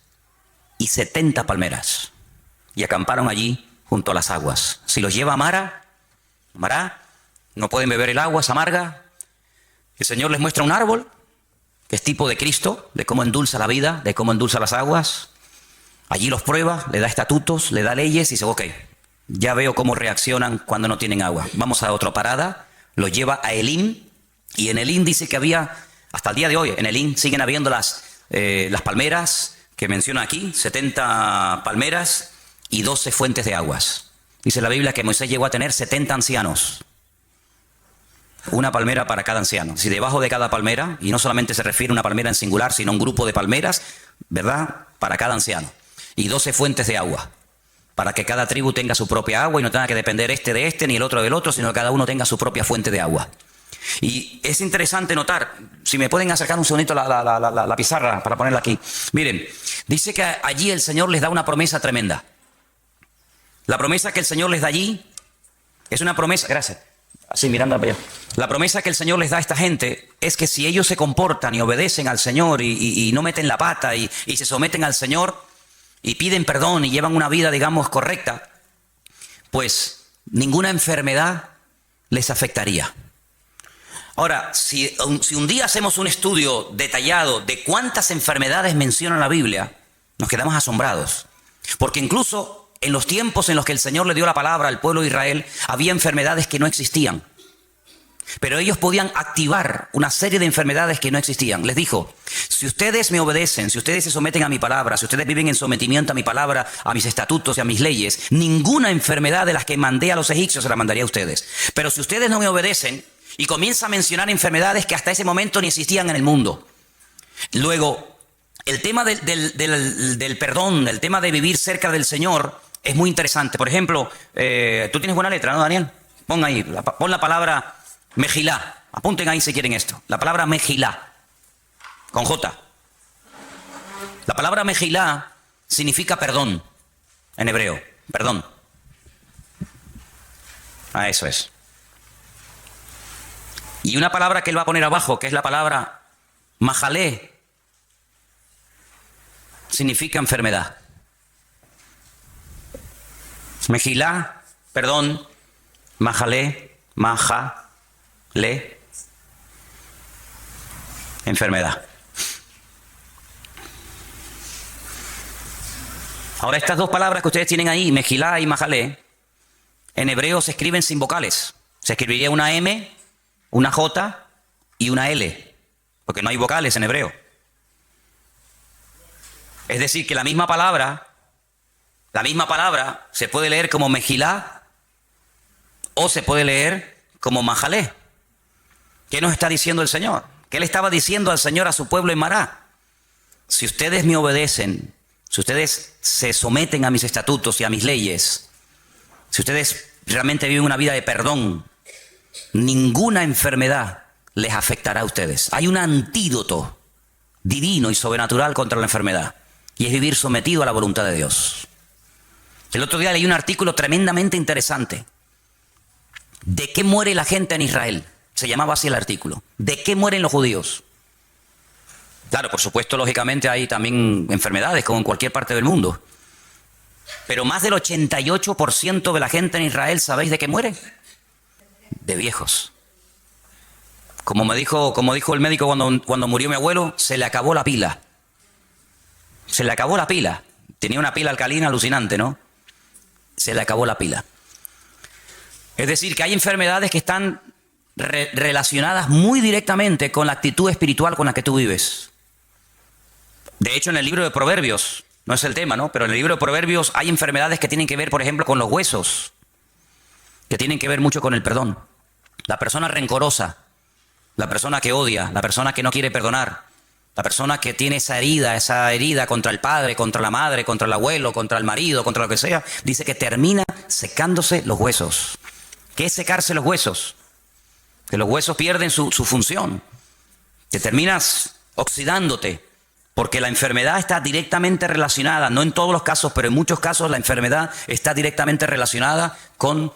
Speaker 1: y 70 palmeras, y acamparon allí junto a las aguas. Si los lleva a Mará, no pueden beber el agua, es amarga. El Señor les muestra un árbol, que es tipo de Cristo, de cómo endulza la vida, de cómo endulza las aguas. Allí los prueba, le da estatutos, le da leyes y dice, ok, ya veo cómo reaccionan cuando no tienen agua. Vamos a otra parada, los lleva a Elim, y en Elim dice que había, hasta el día de hoy, en Elim siguen habiendo las palmeras que menciona aquí, 70 palmeras y 12 fuentes de aguas. Dice la Biblia que Moisés llegó a tener 70 ancianos. Una palmera para cada anciano. Si debajo de cada palmera, y no solamente se refiere a una palmera en singular, sino a un grupo de palmeras, ¿verdad? Para cada anciano. Y 12 fuentes de agua. Para que cada tribu tenga su propia agua y no tenga que depender de este, ni el otro del otro, sino que cada uno tenga su propia fuente de agua. Y es interesante notar, si me pueden acercar un segundito la pizarra para ponerla aquí. Miren, dice que allí el Señor les da una promesa tremenda. La promesa que el Señor les da allí es una promesa, gracias, así mirando para allá. La promesa que el Señor les da a esta gente es que si ellos se comportan y obedecen al Señor y no meten la pata y se someten al Señor y piden perdón y llevan una vida, digamos, correcta, pues ninguna enfermedad les afectaría. Ahora, si un día hacemos un estudio detallado de cuántas enfermedades menciona la Biblia, nos quedamos asombrados. Porque incluso en los tiempos en los que el Señor le dio la palabra al pueblo de Israel, había enfermedades que no existían. Pero ellos podían activar una serie de enfermedades que no existían. Les dijo, si ustedes me obedecen, si ustedes se someten a mi palabra, si ustedes viven en sometimiento a mi palabra, a mis estatutos y a mis leyes, ninguna enfermedad de las que mandé a los egipcios se la mandaría a ustedes. Pero si ustedes no me obedecen, y comienza a mencionar enfermedades que hasta ese momento ni existían en el mundo. Luego, el tema del perdón, el tema de vivir cerca del Señor es muy interesante. Por ejemplo, tú tienes buena letra, ¿no, Daniel? Pon ahí, pon la palabra Mejilá. Apunten ahí si quieren esto. La palabra Mejilá, con J. La palabra Mejilá significa perdón, en hebreo, perdón. Eso es. Y una palabra que él va a poner abajo, que es la palabra majalé, significa enfermedad. Mejilá, perdón, majalé, enfermedad. Ahora estas dos palabras que ustedes tienen ahí, mejilá y majalé, en hebreo se escriben sin vocales. Se escribiría una M, una J y una L, porque no hay vocales en hebreo. Es decir, que la misma palabra se puede leer como mejilá o se puede leer como majalé. ¿Qué nos está diciendo el Señor? ¿Qué le estaba diciendo al Señor a su pueblo en Mará? Si ustedes me obedecen, si ustedes se someten a mis estatutos y a mis leyes, si ustedes realmente viven una vida de perdón, ninguna enfermedad les afectará a ustedes. Hay un antídoto divino y sobrenatural contra la enfermedad, y es vivir sometido a la voluntad de Dios. El otro día leí un artículo tremendamente interesante. ¿De qué muere la gente en Israel? Se llamaba así el artículo. ¿De qué mueren los judíos? Claro, por supuesto, lógicamente hay también enfermedades como en cualquier parte del mundo. Pero más del 88% de la gente en Israel, ¿sabéis de qué muere? De viejos. Como dijo el médico cuando murió mi abuelo, se le acabó la pila. Se le acabó la pila. Tenía una pila alcalina alucinante, ¿no? Se le acabó la pila. Es decir, que hay enfermedades que están relacionadas muy directamente con la actitud espiritual con la que tú vives. De hecho, en el libro de Proverbios, no es el tema, ¿no? Pero en el libro de Proverbios hay enfermedades que tienen que ver, por ejemplo, con los huesos, que tienen que ver mucho con el perdón. La persona rencorosa, la persona que odia, la persona que no quiere perdonar, la persona que tiene esa herida contra el padre, contra la madre, contra el abuelo, contra el marido, contra lo que sea, dice que termina secándose los huesos. ¿Qué es secarse los huesos? Que los huesos pierden su función. Que terminas oxidándote. Porque la enfermedad está directamente relacionada, no en todos los casos, pero en muchos casos la enfermedad está directamente relacionada con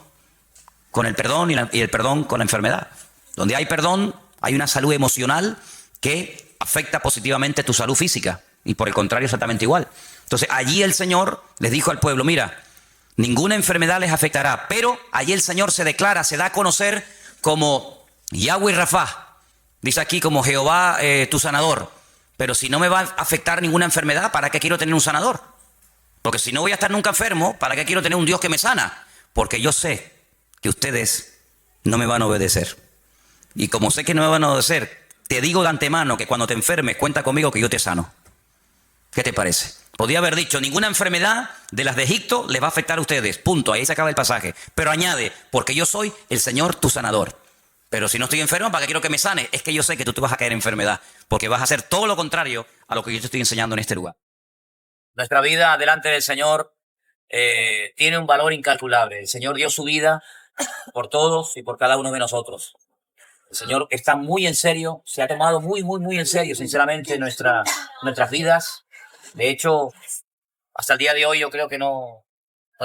Speaker 1: el perdón y el perdón con la enfermedad. Donde hay perdón, hay una salud emocional que afecta positivamente tu salud física. Y por el contrario, exactamente igual. Entonces, allí el Señor les dijo al pueblo, mira, ninguna enfermedad les afectará, pero allí el Señor se declara, se da a conocer como Yahweh Rafá. Dice aquí como Jehová tu sanador. Pero si no me va a afectar ninguna enfermedad, ¿para qué quiero tener un sanador? Porque si no voy a estar nunca enfermo, ¿para qué quiero tener un Dios que me sana? Porque yo sé que ustedes no me van a obedecer. Y como sé que no me van a obedecer, te digo de antemano que cuando te enfermes, cuenta conmigo que yo te sano. ¿Qué te parece? Podría haber dicho, ninguna enfermedad de las de Egipto les va a afectar a ustedes. Punto, ahí se acaba el pasaje. Pero añade, porque yo soy el Señor tu sanador. Pero si no estoy enfermo, ¿para qué quiero que me sane? Es que yo sé que tú te vas a caer en enfermedad, porque vas a hacer todo lo contrario a lo que yo te estoy enseñando en este lugar. Nuestra vida delante del Señor tiene un valor incalculable. El Señor dio su vida por todos y por cada uno de nosotros. El Señor está muy en serio, se ha tomado muy, muy, muy en serio, sinceramente, nuestras vidas. De hecho, hasta el día de hoy yo creo que no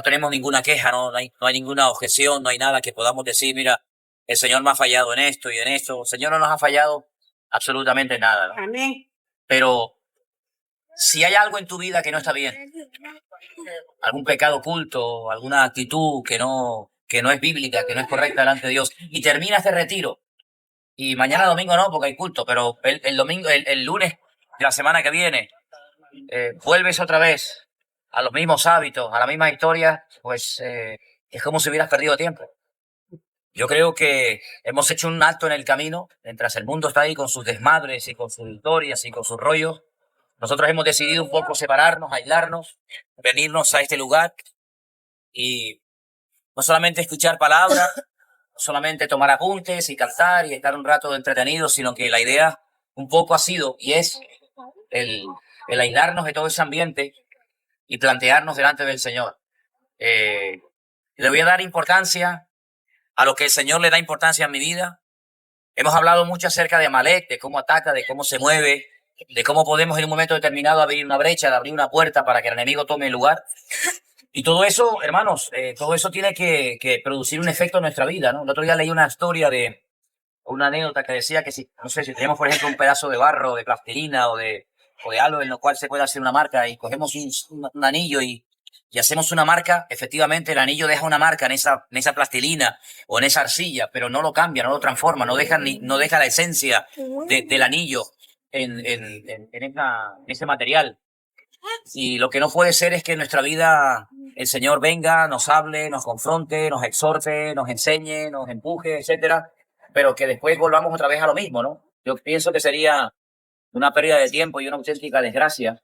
Speaker 1: tenemos ninguna queja, no hay ninguna objeción, no hay nada que podamos decir, mira, el Señor me ha fallado en esto y en esto. El Señor no nos ha fallado absolutamente nada, ¿no?
Speaker 4: Amén.
Speaker 1: Pero si hay algo en tu vida que no está bien, algún pecado oculto, alguna actitud que no es bíblica, que no es correcta delante de Dios, y termina este retiro, y mañana domingo no, porque hay culto, pero el domingo, el lunes de la semana que viene, vuelves otra vez a los mismos hábitos, a la misma historia, pues es como si hubieras perdido tiempo. Yo creo que hemos hecho un alto en el camino, mientras el mundo está ahí con sus desmadres y con sus historias y con sus rollos. Nosotros hemos decidido un poco separarnos, aislarnos, venirnos a este lugar y no solamente escuchar palabras, no solamente tomar apuntes y cantar y estar un rato entretenidos, sino que la idea un poco ha sido y es el aislarnos de todo ese ambiente y plantearnos delante del Señor. Le voy a dar importancia a lo que el Señor le da importancia en mi vida. Hemos hablado mucho acerca de Amalek, de cómo ataca, de cómo se mueve, de cómo podemos en un momento determinado abrir una brecha, de abrir una puerta para que el enemigo tome el lugar. Y todo eso, hermanos, todo eso tiene que producir un efecto en nuestra vida, ¿no? El otro día leí una historia de una anécdota que decía que si tenemos, por ejemplo, un pedazo de barro, de plastilina o de algo en lo cual se puede hacer una marca y cogemos un anillo y hacemos una marca, efectivamente el anillo deja una marca en esa plastilina o en esa arcilla, pero no lo cambia, no lo transforma, no deja la esencia del anillo en ese material. Y lo que no puede ser es que en nuestra vida el Señor venga, nos hable, nos confronte, nos exhorte, nos enseñe, nos empuje, etcétera, pero que después volvamos otra vez a lo mismo, ¿no? Yo pienso que sería una pérdida de tiempo y una auténtica desgracia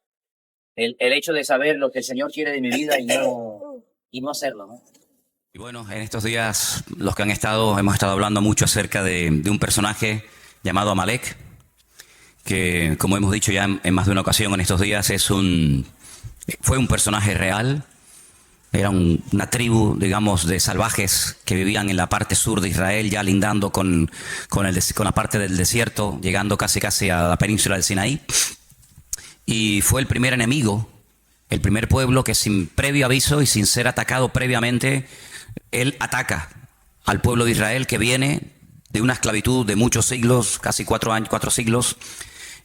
Speaker 1: el hecho de saber lo que el Señor quiere de mi vida y no hacerlo, ¿no? Y bueno, en estos días hemos estado hablando mucho acerca de un personaje llamado Amalek, que como hemos dicho ya en más de una ocasión en estos días, fue un personaje real. Era una tribu, digamos, de salvajes que vivían en la parte sur de Israel, ya lindando con la parte del desierto, llegando casi a la península del Sinaí. Y fue el primer enemigo, el primer pueblo que sin previo aviso y sin ser atacado previamente, él ataca al pueblo de Israel que viene de una esclavitud de muchos siglos, casi 4 siglos,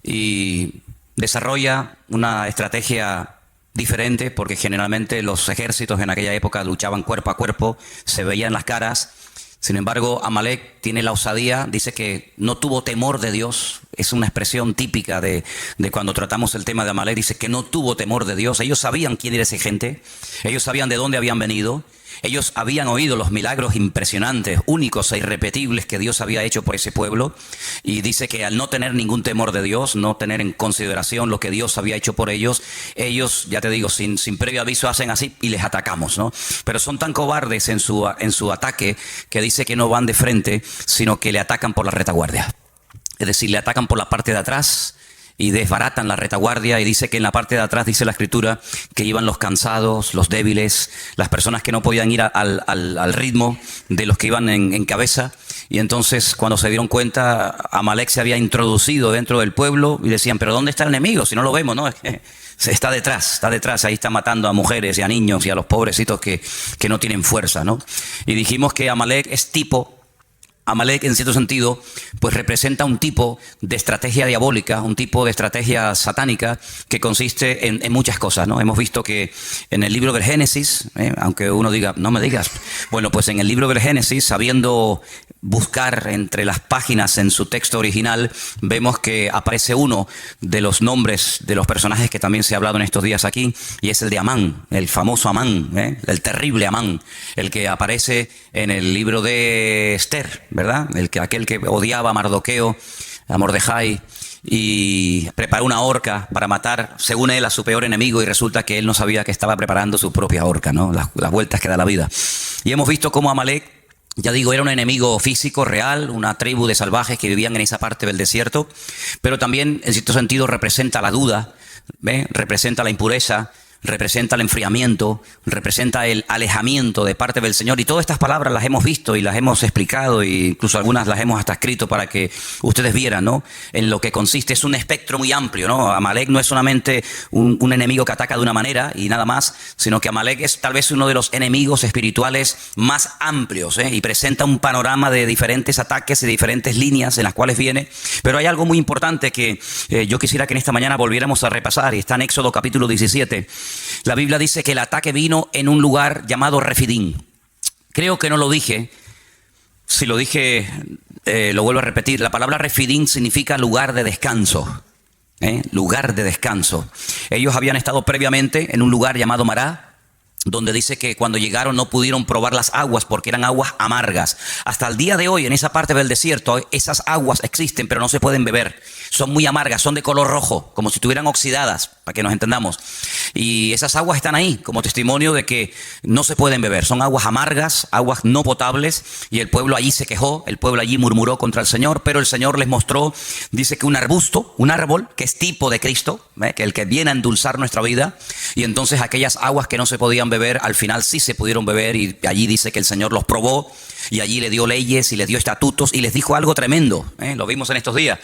Speaker 1: y desarrolla una estrategia diferente, porque generalmente los ejércitos en aquella época luchaban cuerpo a cuerpo, se veían las caras. Sin embargo, Amalek tiene la osadía, dice que no tuvo temor de Dios. Es una expresión típica de cuando tratamos el tema de Amalek. Dice que no tuvo temor de Dios. Ellos sabían quién era esa gente, ellos sabían de dónde habían venido. Ellos habían oído los milagros impresionantes, únicos e irrepetibles que Dios había hecho por ese pueblo. Y dice que al no tener ningún temor de Dios, no tener en consideración lo que Dios había hecho por ellos, ellos, ya te digo, sin previo aviso hacen así y les atacamos, ¿no? Pero son tan cobardes en su ataque que dice que no van de frente, sino que le atacan por la retaguardia. Es decir, le atacan por la parte de atrás y desbaratan la retaguardia, y dice que en la parte de atrás, dice la escritura, que iban los cansados, los débiles, las personas que no podían ir al ritmo de los que iban en cabeza. Y entonces, cuando se dieron cuenta, Amalek se había introducido dentro del pueblo y decían, pero ¿dónde está el enemigo? Si no lo vemos, ¿no? Está detrás, ahí está matando a mujeres y a niños y a los pobrecitos que no tienen fuerza, ¿no? Y dijimos que Amalek es Amalek, en cierto sentido, pues representa un tipo de estrategia diabólica, un tipo de estrategia satánica que consiste en muchas cosas, ¿no? Hemos visto que en el libro del Génesis, aunque uno diga, no me digas, bueno, pues en el libro del Génesis, sabiendo buscar entre las páginas en su texto original, vemos que aparece uno de los nombres de los personajes que también se ha hablado en estos días aquí, y es el de Amán, el famoso Amán, el terrible Amán, el que aparece en el libro de Esther, ¿verdad? Aquel que odiaba a Mardoqueo, a Mordejai, y preparó una horca para matar, según él, a su peor enemigo, y resulta que él no sabía que estaba preparando su propia horca, ¿no? Las vueltas que da la vida. Y hemos visto cómo Amalek, ya digo, era un enemigo físico, real, una tribu de salvajes que vivían en esa parte del desierto, pero también, en cierto sentido, representa la duda, representa la impureza, representa el enfriamiento, representa el alejamiento de parte del Señor. Y todas estas palabras las hemos visto y las hemos explicado, e incluso algunas las hemos hasta escrito para que ustedes vieran, ¿no? En lo que consiste. Es un espectro muy amplio, ¿no? Amalek no es solamente un enemigo que ataca de una manera y nada más, sino que Amalek es tal vez uno de los enemigos espirituales más amplios, y presenta un panorama de diferentes ataques y diferentes líneas en las cuales viene. Pero hay algo muy importante que yo quisiera que en esta mañana volviéramos a repasar, y está en Éxodo capítulo 17. La Biblia dice que el ataque vino en un lugar llamado Refidín. Creo que no lo dije. Si lo dije, lo vuelvo a repetir. La palabra Refidín significa lugar de descanso. Lugar de descanso. Ellos habían estado previamente en un lugar llamado Mará, donde dice que cuando llegaron no pudieron probar las aguas porque eran aguas amargas. Hasta el día de hoy, en esa parte del desierto, esas aguas existen, pero no se pueden beber. Son muy amargas, son de color rojo, como si estuvieran oxidadas, para que nos entendamos. Y esas aguas están ahí como testimonio de que no se pueden beber. Son aguas amargas, aguas no potables, y el pueblo allí se quejó, el pueblo allí murmuró contra el Señor, pero el Señor les mostró, dice que un arbusto, un árbol, que es tipo de Cristo, que el que viene a endulzar nuestra vida, y entonces aquellas aguas que no se podían beber, al final sí se pudieron beber, y allí dice que el Señor los probó, y allí le dio leyes y le dio estatutos y les dijo algo tremendo, lo vimos en estos días.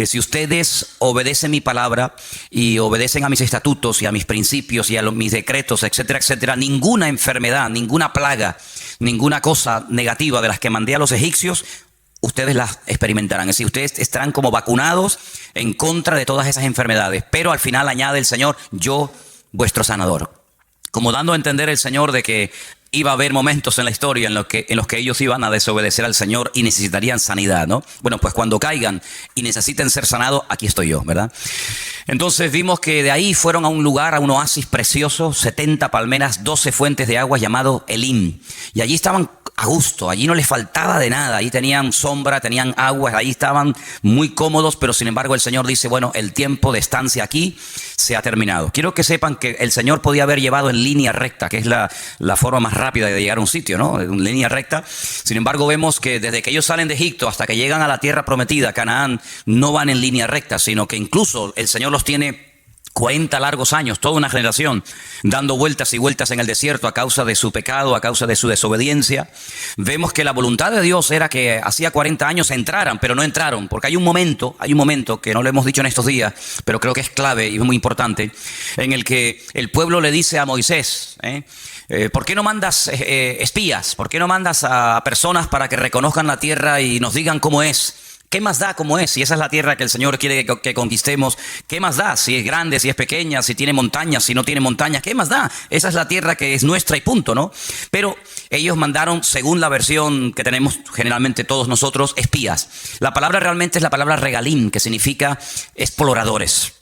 Speaker 1: Si ustedes obedecen mi palabra y obedecen a mis estatutos y a mis principios y a mis decretos, etcétera, etcétera, ninguna enfermedad, ninguna plaga, ninguna cosa negativa de las que mandé a los egipcios, ustedes las experimentarán. Es decir, ustedes estarán como vacunados en contra de todas esas enfermedades. Pero al final añade el Señor, yo, vuestro sanador. Como dando a entender el Señor de que iba a haber momentos en la historia en los que ellos iban a desobedecer al Señor y necesitarían sanidad, ¿no? Bueno, pues cuando caigan y necesiten ser sanados, aquí estoy yo, ¿verdad? Entonces vimos que de ahí fueron a un lugar, a un oasis precioso, 70 palmeras, 12 fuentes de agua llamado Elim. Y allí estaban a gusto, allí no les faltaba de nada, allí tenían sombra, tenían agua, allí estaban muy cómodos, pero sin embargo el Señor dice, bueno, el tiempo de estancia aquí se ha terminado. Quiero que sepan que el Señor podía haber llevado en línea recta, que es la forma más rápida de llegar a un sitio, ¿no? En línea recta. Sin embargo, vemos que desde que ellos salen de Egipto hasta que llegan a la tierra prometida, Canaán, no van en línea recta, sino que incluso el Señor los tiene 40 largos años, toda una generación, dando vueltas y vueltas en el desierto a causa de su pecado, a causa de su desobediencia. Vemos que la voluntad de Dios era que hacía 40 años entraran, pero no entraron, porque hay un momento que no lo hemos dicho en estos días, pero creo que es clave y es muy importante, en el que el pueblo le dice a Moisés, ¿por qué no mandas espías? ¿Por qué no mandas a personas para que reconozcan la tierra y nos digan cómo es? ¿Qué más da cómo es? Si esa es la tierra que el Señor quiere que conquistemos, ¿qué más da? Si es grande, si es pequeña, si tiene montañas, si no tiene montañas, ¿qué más da? Esa es la tierra que es nuestra y punto, ¿no? Pero ellos mandaron, según la versión que tenemos generalmente todos nosotros, espías. La palabra realmente es la palabra regalim, que significa exploradores.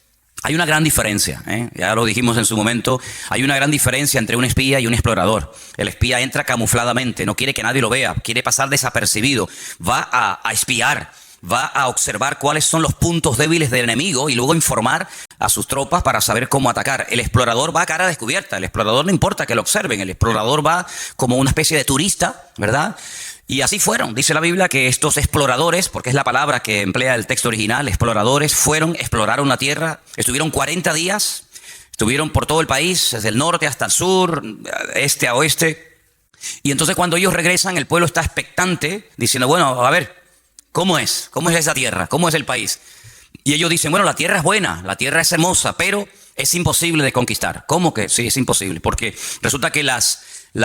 Speaker 1: Hay una gran diferencia, ya lo dijimos en su momento, hay una gran diferencia entre un espía y un explorador. El espía entra camufladamente, no quiere que nadie lo vea, quiere pasar desapercibido, va a espiar, va a observar cuáles son los puntos débiles del enemigo y luego informar a sus tropas para saber cómo atacar. El explorador va a cara descubierta, el explorador no importa que lo observen, el explorador va como una especie de turista, ¿verdad? Y así fueron, dice la Biblia, que estos exploradores, porque es la palabra que emplea el texto original, exploradores, exploraron la tierra, estuvieron 40 días, estuvieron por todo el país, desde el norte hasta el sur, este a oeste. Y entonces cuando ellos regresan, el pueblo está expectante, diciendo, bueno, a ver, ¿cómo es? ¿Cómo es esa tierra? ¿Cómo es el país? Y ellos dicen, bueno, la tierra es buena, la tierra es hermosa, pero es imposible de conquistar. ¿Cómo que? Sí, es imposible, porque resulta que las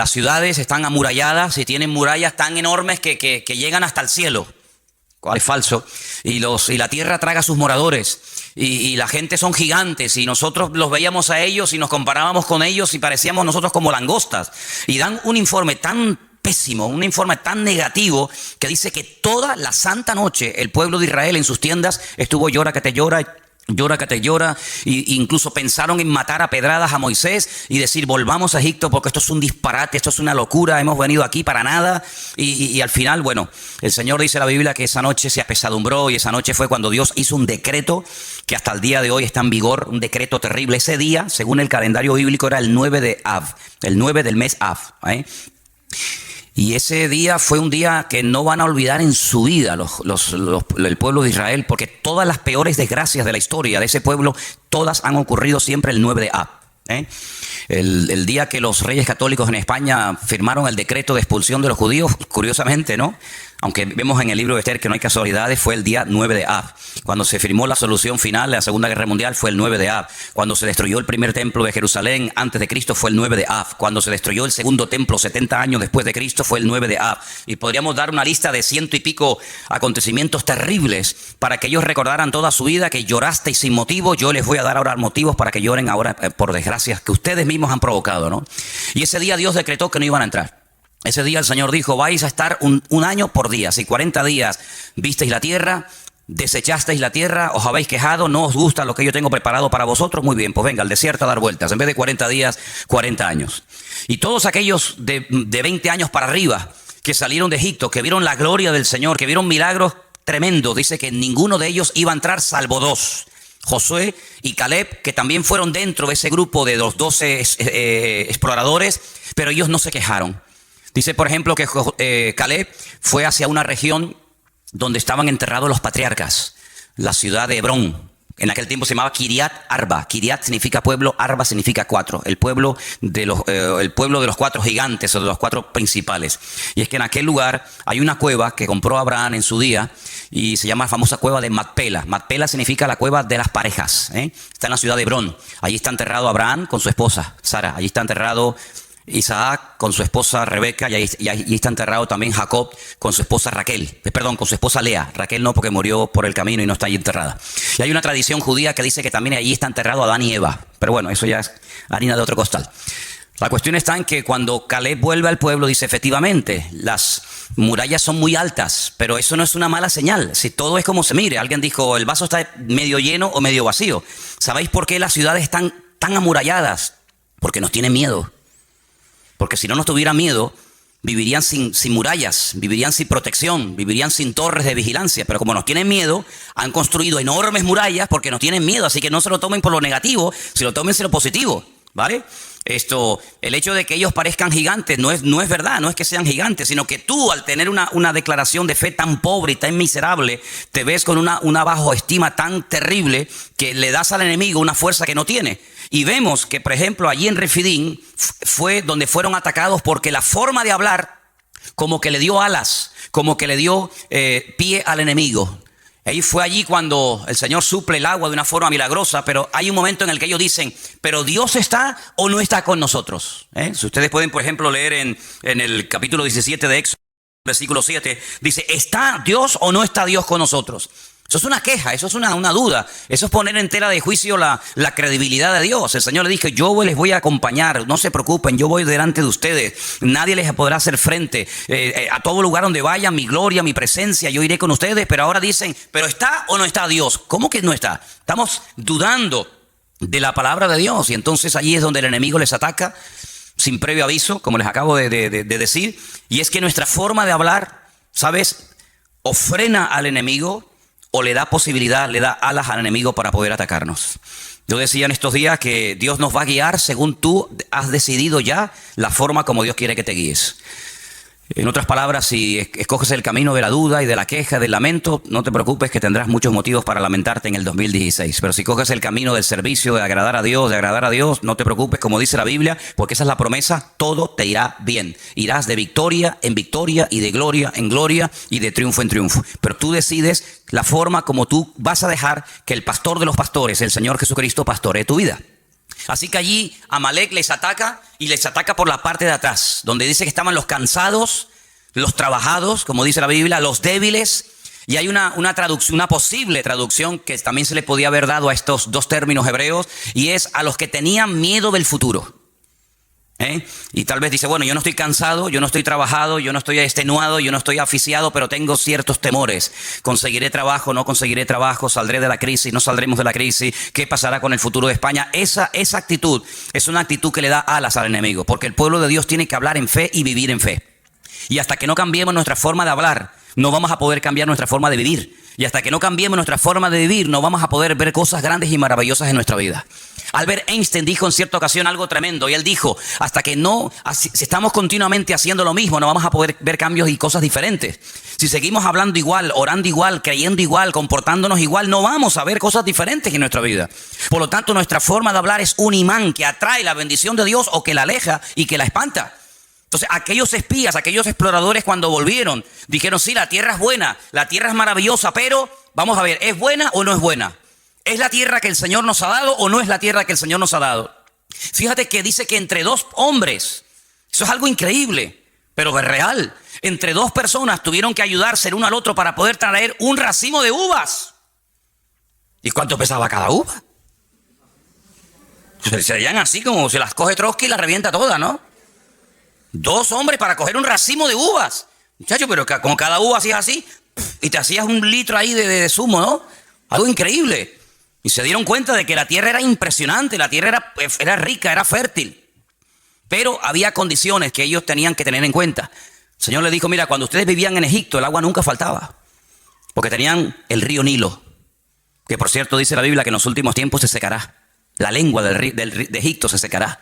Speaker 1: ciudades están amuralladas y tienen murallas tan enormes que llegan hasta el cielo. ¿Cuál es falso? Y la tierra traga a sus moradores. Y la gente son gigantes. Y nosotros los veíamos a ellos y nos comparábamos con ellos y parecíamos nosotros como langostas. Y dan un informe tan pésimo, un informe tan negativo que dice que toda la santa noche el pueblo de Israel en sus tiendas estuvo llora que te llora, llora que te llora, y incluso pensaron en matar a pedradas a Moisés y decir volvamos a Egipto porque esto es un disparate, esto es una locura, hemos venido aquí para nada. Y al final, bueno, el Señor dice en la Biblia que esa noche se apesadumbró y esa noche fue cuando Dios hizo un decreto que hasta el día de hoy está en vigor, un decreto terrible. Ese día, según el calendario bíblico, era el 9 de Av, el 9 del mes Av, Y ese día fue un día que no van a olvidar en su vida el pueblo de Israel, porque todas las peores desgracias de la historia de ese pueblo, todas han ocurrido siempre el 9 de Ab. El día que los reyes católicos en España firmaron el decreto de expulsión de los judíos, curiosamente, ¿no? Aunque vemos en el libro de Esther que no hay casualidades, fue el día 9 de Av. Cuando se firmó la solución final de la Segunda Guerra Mundial fue el 9 de Av. Cuando se destruyó el primer templo de Jerusalén antes de Cristo fue el 9 de Av. Cuando se destruyó el segundo templo 70 años después de Cristo fue el 9 de Av. Y podríamos dar una lista de 100 y pico acontecimientos terribles para que ellos recordaran toda su vida que llorasteis sin motivo. Yo les voy a dar ahora motivos para que lloren ahora por desgracias que ustedes mismos han provocado, ¿no? Y ese día Dios decretó que no iban a entrar. Ese día el Señor dijo, vais a estar un año por día. Si 40 días visteis la tierra, desechasteis la tierra, os habéis quejado, no os gusta lo que yo tengo preparado para vosotros, muy bien, pues venga al desierto a dar vueltas. En vez de 40 días, 40 años. Y todos aquellos de 20 años para arriba que salieron de Egipto, que vieron la gloria del Señor, que vieron milagros tremendos, dice que ninguno de ellos iba a entrar salvo dos. Josué y Caleb, que también fueron dentro de ese grupo de los 12 exploradores, pero ellos no se quejaron. Dice, por ejemplo, que Caleb fue hacia una región donde estaban enterrados los patriarcas, la ciudad de Hebrón. En aquel tiempo se llamaba Kiriat Arba. Kiriat significa pueblo, Arba significa cuatro. El pueblo de los cuatro gigantes o de los cuatro principales. Y es que en aquel lugar hay una cueva que compró Abraham en su día y se llama la famosa cueva de Macpela. Macpela significa la cueva de las parejas. Está en la ciudad de Hebrón. Allí está enterrado Abraham con su esposa Sara. Allí está enterrado Isaac con su esposa Rebeca y ahí está enterrado también Jacob con su esposa con su esposa Lea. Raquel no, porque murió por el camino y no está allí enterrada. Y hay una tradición judía que dice que también allí está enterrado Adán y Eva. Pero bueno, eso ya es harina de otro costal. La cuestión está en que cuando Caleb vuelve al pueblo dice, efectivamente, las murallas son muy altas, pero eso no es una mala señal. Si todo es como se mire, alguien dijo, el vaso está medio lleno o medio vacío. ¿Sabéis por qué las ciudades están tan amuralladas? Porque nos tienen miedo. Porque si no nos tuviera miedo, vivirían sin murallas, vivirían sin protección, vivirían sin torres de vigilancia. Pero como nos tienen miedo, han construido enormes murallas porque nos tienen miedo. Así que no se lo tomen por lo negativo, se lo tomen por lo positivo, ¿vale? El hecho de que ellos parezcan gigantes no es verdad, no es que sean gigantes, sino que tú al tener una declaración de fe tan pobre y tan miserable, te ves con una bajoestima tan terrible que le das al enemigo una fuerza que no tiene. Y vemos que, por ejemplo, allí en Refidín fue donde fueron atacados porque la forma de hablar como que le dio alas, como que le dio pie al enemigo. Ahí fue allí cuando el Señor suple el agua de una forma milagrosa, pero hay un momento en el que ellos dicen, ¿pero Dios está o no está con nosotros? Si ustedes pueden, por ejemplo, leer en el capítulo 17 de Éxodo. Versículo 7 dice, ¿está Dios o no está Dios con nosotros? Eso es una queja, eso es una duda, eso es poner en tela de juicio la credibilidad de Dios. El Señor le dijo, yo les voy a acompañar, no se preocupen, yo voy delante de ustedes, nadie les podrá hacer frente, a todo lugar donde vayan, mi gloria, mi presencia, yo iré con ustedes. Pero ahora dicen, ¿pero está o no está Dios? ¿Cómo que no está? Estamos dudando de la palabra de Dios, y entonces allí es donde el enemigo les ataca sin previo aviso, como les acabo de decir. Y es que nuestra forma de hablar, ¿sabes?, o frena al enemigo o le da posibilidad, le da alas al enemigo para poder atacarnos. Yo decía en estos días que Dios nos va a guiar según tú has decidido ya la forma como Dios quiere que te guíes. En otras palabras, si escoges el camino de la duda y de la queja, del lamento, no te preocupes, que tendrás muchos motivos para lamentarte en el 2016. Pero si coges el camino del servicio, de agradar a Dios, no te preocupes, como dice la Biblia, porque esa es la promesa, todo te irá bien. Irás de victoria en victoria y de gloria en gloria y de triunfo en triunfo. Pero tú decides la forma como tú vas a dejar que el pastor de los pastores, el Señor Jesucristo, pastoree tu vida. Así que allí Amalek les ataca, y les ataca por la parte de atrás, donde dice que estaban los cansados, los trabajados, como dice la Biblia, los débiles. Y hay una traducción, una posible traducción que también se le podía haber dado a estos dos términos hebreos, y es a los que tenían miedo del futuro. Y tal vez dice, bueno, yo no estoy cansado, yo no estoy trabajado, yo no estoy extenuado, yo no estoy asfixiado, pero tengo ciertos temores. ¿Conseguiré trabajo? ¿No conseguiré trabajo? ¿Saldré de la crisis? ¿No saldremos de la crisis? ¿Qué pasará con el futuro de España? Esa actitud es una actitud que le da alas al enemigo, porque el pueblo de Dios tiene que hablar en fe y vivir en fe. Y hasta que no cambiemos nuestra forma de hablar, no vamos a poder cambiar nuestra forma de vivir. Y hasta que no cambiemos nuestra forma de vivir, no vamos a poder ver cosas grandes y maravillosas en nuestra vida. Albert Einstein dijo en cierta ocasión algo tremendo, y él dijo, si estamos continuamente haciendo lo mismo, no vamos a poder ver cambios y cosas diferentes. Si seguimos hablando igual, orando igual, creyendo igual, comportándonos igual, no vamos a ver cosas diferentes en nuestra vida. Por lo tanto, nuestra forma de hablar es un imán que atrae la bendición de Dios o que la aleja y que la espanta. Entonces, aquellos espías, aquellos exploradores, cuando volvieron, dijeron, sí, la tierra es buena, la tierra es maravillosa, pero vamos a ver, ¿es buena o no es buena? ¿Es la tierra que el Señor nos ha dado o no es la tierra que el Señor nos ha dado? Fíjate que dice que entre dos hombres, eso es algo increíble, pero es real. Entre dos personas tuvieron que ayudarse el uno al otro para poder traer un racimo de uvas. ¿Y cuánto pesaba cada uva? Serían así como se las coge Trotsky y las revienta todas, ¿no? Dos hombres para coger un racimo de uvas. Muchacho, pero como cada uva hacías así, y te hacías un litro ahí de zumo, ¿no? Algo increíble. Y se dieron cuenta de que la tierra era impresionante, la tierra era rica, era fértil. Pero había condiciones que ellos tenían que tener en cuenta. El Señor les dijo, mira, cuando ustedes vivían en Egipto, el agua nunca faltaba. Porque tenían el río Nilo, que por cierto dice la Biblia que en los últimos tiempos se secará. La lengua de Egipto se secará.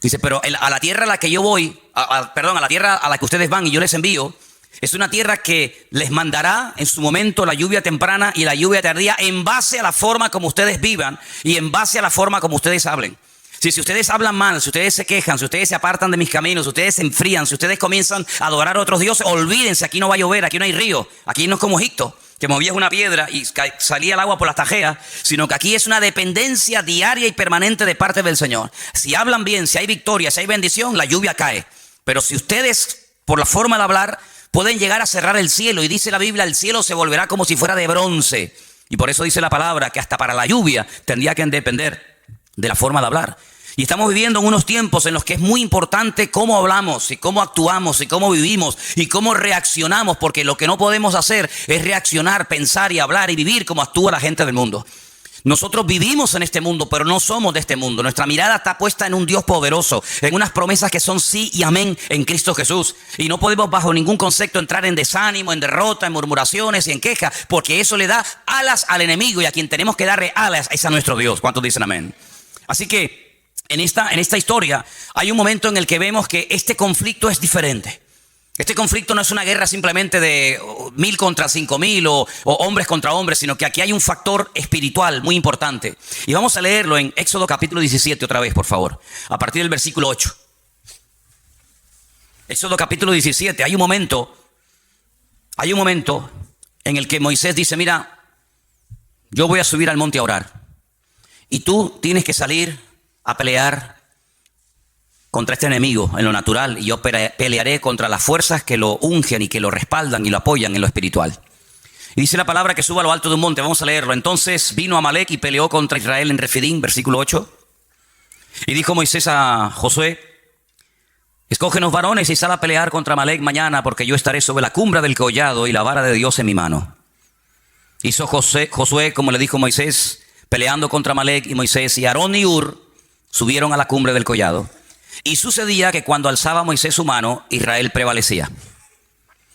Speaker 1: Dice, pero a la tierra a la que yo voy, a la tierra a la que ustedes van y yo les envío, es una tierra que les mandará en su momento la lluvia temprana y la lluvia tardía en base a la forma como ustedes vivan y en base a la forma como ustedes hablen. Si ustedes hablan mal, si ustedes se quejan, si ustedes se apartan de mis caminos, si ustedes se enfrían, si ustedes comienzan a adorar a otros dioses, olvídense, aquí no va a llover, aquí no hay río, aquí no es como Egipto, que movías una piedra y salía el agua por las tajeas, sino que aquí es una dependencia diaria y permanente de parte del Señor. Si hablan bien, si hay victoria, si hay bendición, la lluvia cae. Pero si ustedes, por la forma de hablar, pueden llegar a cerrar el cielo, y dice la Biblia, el cielo se volverá como si fuera de bronce. Y por eso dice la palabra que hasta para la lluvia tendría que depender de la forma de hablar. Y estamos viviendo en unos tiempos en los que es muy importante cómo hablamos y cómo actuamos y cómo vivimos y cómo reaccionamos, porque lo que no podemos hacer es reaccionar, pensar y hablar y vivir como actúa la gente del mundo. Nosotros vivimos en este mundo, pero no somos de este mundo. Nuestra mirada está puesta en un Dios poderoso, en unas promesas que son sí y amén en Cristo Jesús. Y no podemos bajo ningún concepto entrar en desánimo, en derrota, en murmuraciones y en queja, porque eso le da alas al enemigo, y a quien tenemos que darle alas es a nuestro Dios. ¿Cuántos dicen amén? Así que en esta historia hay un momento en el que vemos que este conflicto es diferente. Este conflicto no es una guerra simplemente de 1000 contra 5000 o hombres contra hombres, sino que aquí hay un factor espiritual muy importante. Y vamos a leerlo en Éxodo capítulo 17 otra vez, por favor, a partir del versículo 8. Éxodo capítulo 17, hay un momento en el que Moisés dice, mira, yo voy a subir al monte a orar, y tú tienes que salir a pelear contra este enemigo en lo natural y yo pelearé contra las fuerzas que lo ungen y que lo respaldan y lo apoyan en lo espiritual. Y dice la palabra que suba a lo alto de un monte. Vamos a leerlo. Entonces vino Amalek y peleó contra Israel en Refidim, versículo 8. Y dijo Moisés a Josué: escógenos varones y sal a pelear contra Amalek mañana, porque yo estaré sobre la cumbre del collado y la vara de Dios en mi mano. Hizo Josué como le dijo Moisés, peleando contra Amalek, y Moisés y Aarón y Hur subieron a la cumbre del collado. Y sucedía que cuando alzaba Moisés su mano, Israel prevalecía.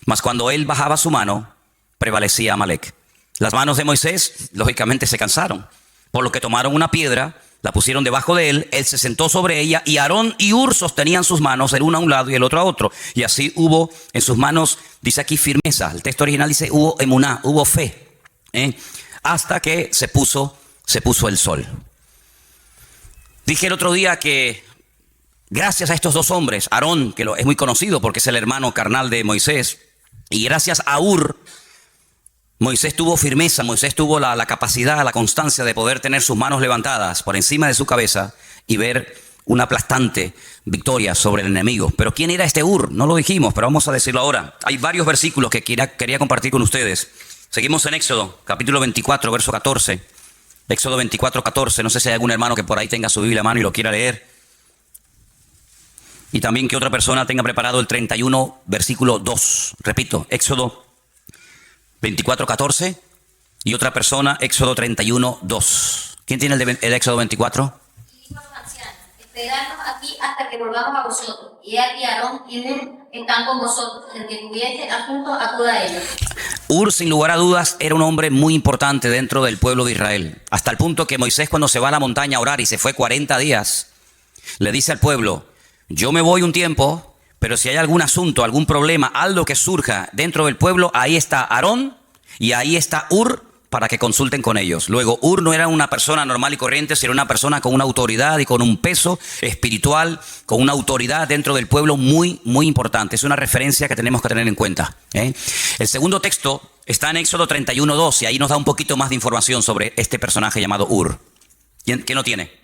Speaker 1: Mas cuando él bajaba su mano, prevalecía Amalek. Las manos de Moisés, lógicamente, se cansaron, por lo que tomaron una piedra, la pusieron debajo de él, él se sentó sobre ella, y Aarón y Hur sostenían sus manos, el uno a un lado y el otro a otro. Y así hubo en sus manos, dice aquí, firmeza. El texto original dice hubo emuná, hubo fe, hasta que se puso el sol. Dije el otro día que gracias a estos dos hombres, Aarón, que es muy conocido porque es el hermano carnal de Moisés, y gracias a Hur, Moisés tuvo firmeza, Moisés tuvo la capacidad, la constancia de poder tener sus manos levantadas por encima de su cabeza y ver una aplastante victoria sobre el enemigo. Pero ¿quién era este Hur? No lo dijimos, pero vamos a decirlo ahora. Hay varios versículos que quería compartir con ustedes. Seguimos en Éxodo, capítulo 24, verso 14. Éxodo 24, 14. No sé si hay algún hermano que por ahí tenga su Biblia a mano y lo quiera leer. Y también que otra persona tenga preparado el 31, versículo 2. Repito, Éxodo 24, 14. Y otra persona, Éxodo 31, 2. ¿Quién tiene el Éxodo 24?
Speaker 4: Y dijo a los ancianos: esperadnos aquí hasta que volvamos a vosotros. Y aquí Aarón y Hur están con vosotros. El que tuviese asunto, acuda a ellos.
Speaker 1: Hur, sin lugar a dudas, era un hombre muy importante dentro del pueblo de Israel. Hasta el punto que Moisés, cuando se va a la montaña a orar y se fue 40 días, le dice al pueblo: yo me voy un tiempo, pero si hay algún asunto, algún problema, algo que surja dentro del pueblo, ahí está Aarón y ahí está Hur para que consulten con ellos. Luego, Hur no era una persona normal y corriente, sino una persona con una autoridad y con un peso espiritual, con una autoridad dentro del pueblo muy, muy importante. Es una referencia que tenemos que tener en cuenta. El segundo texto está en Éxodo 31, 2 y ahí nos da un poquito más de información sobre este personaje llamado Hur. ¿Quién lo tiene?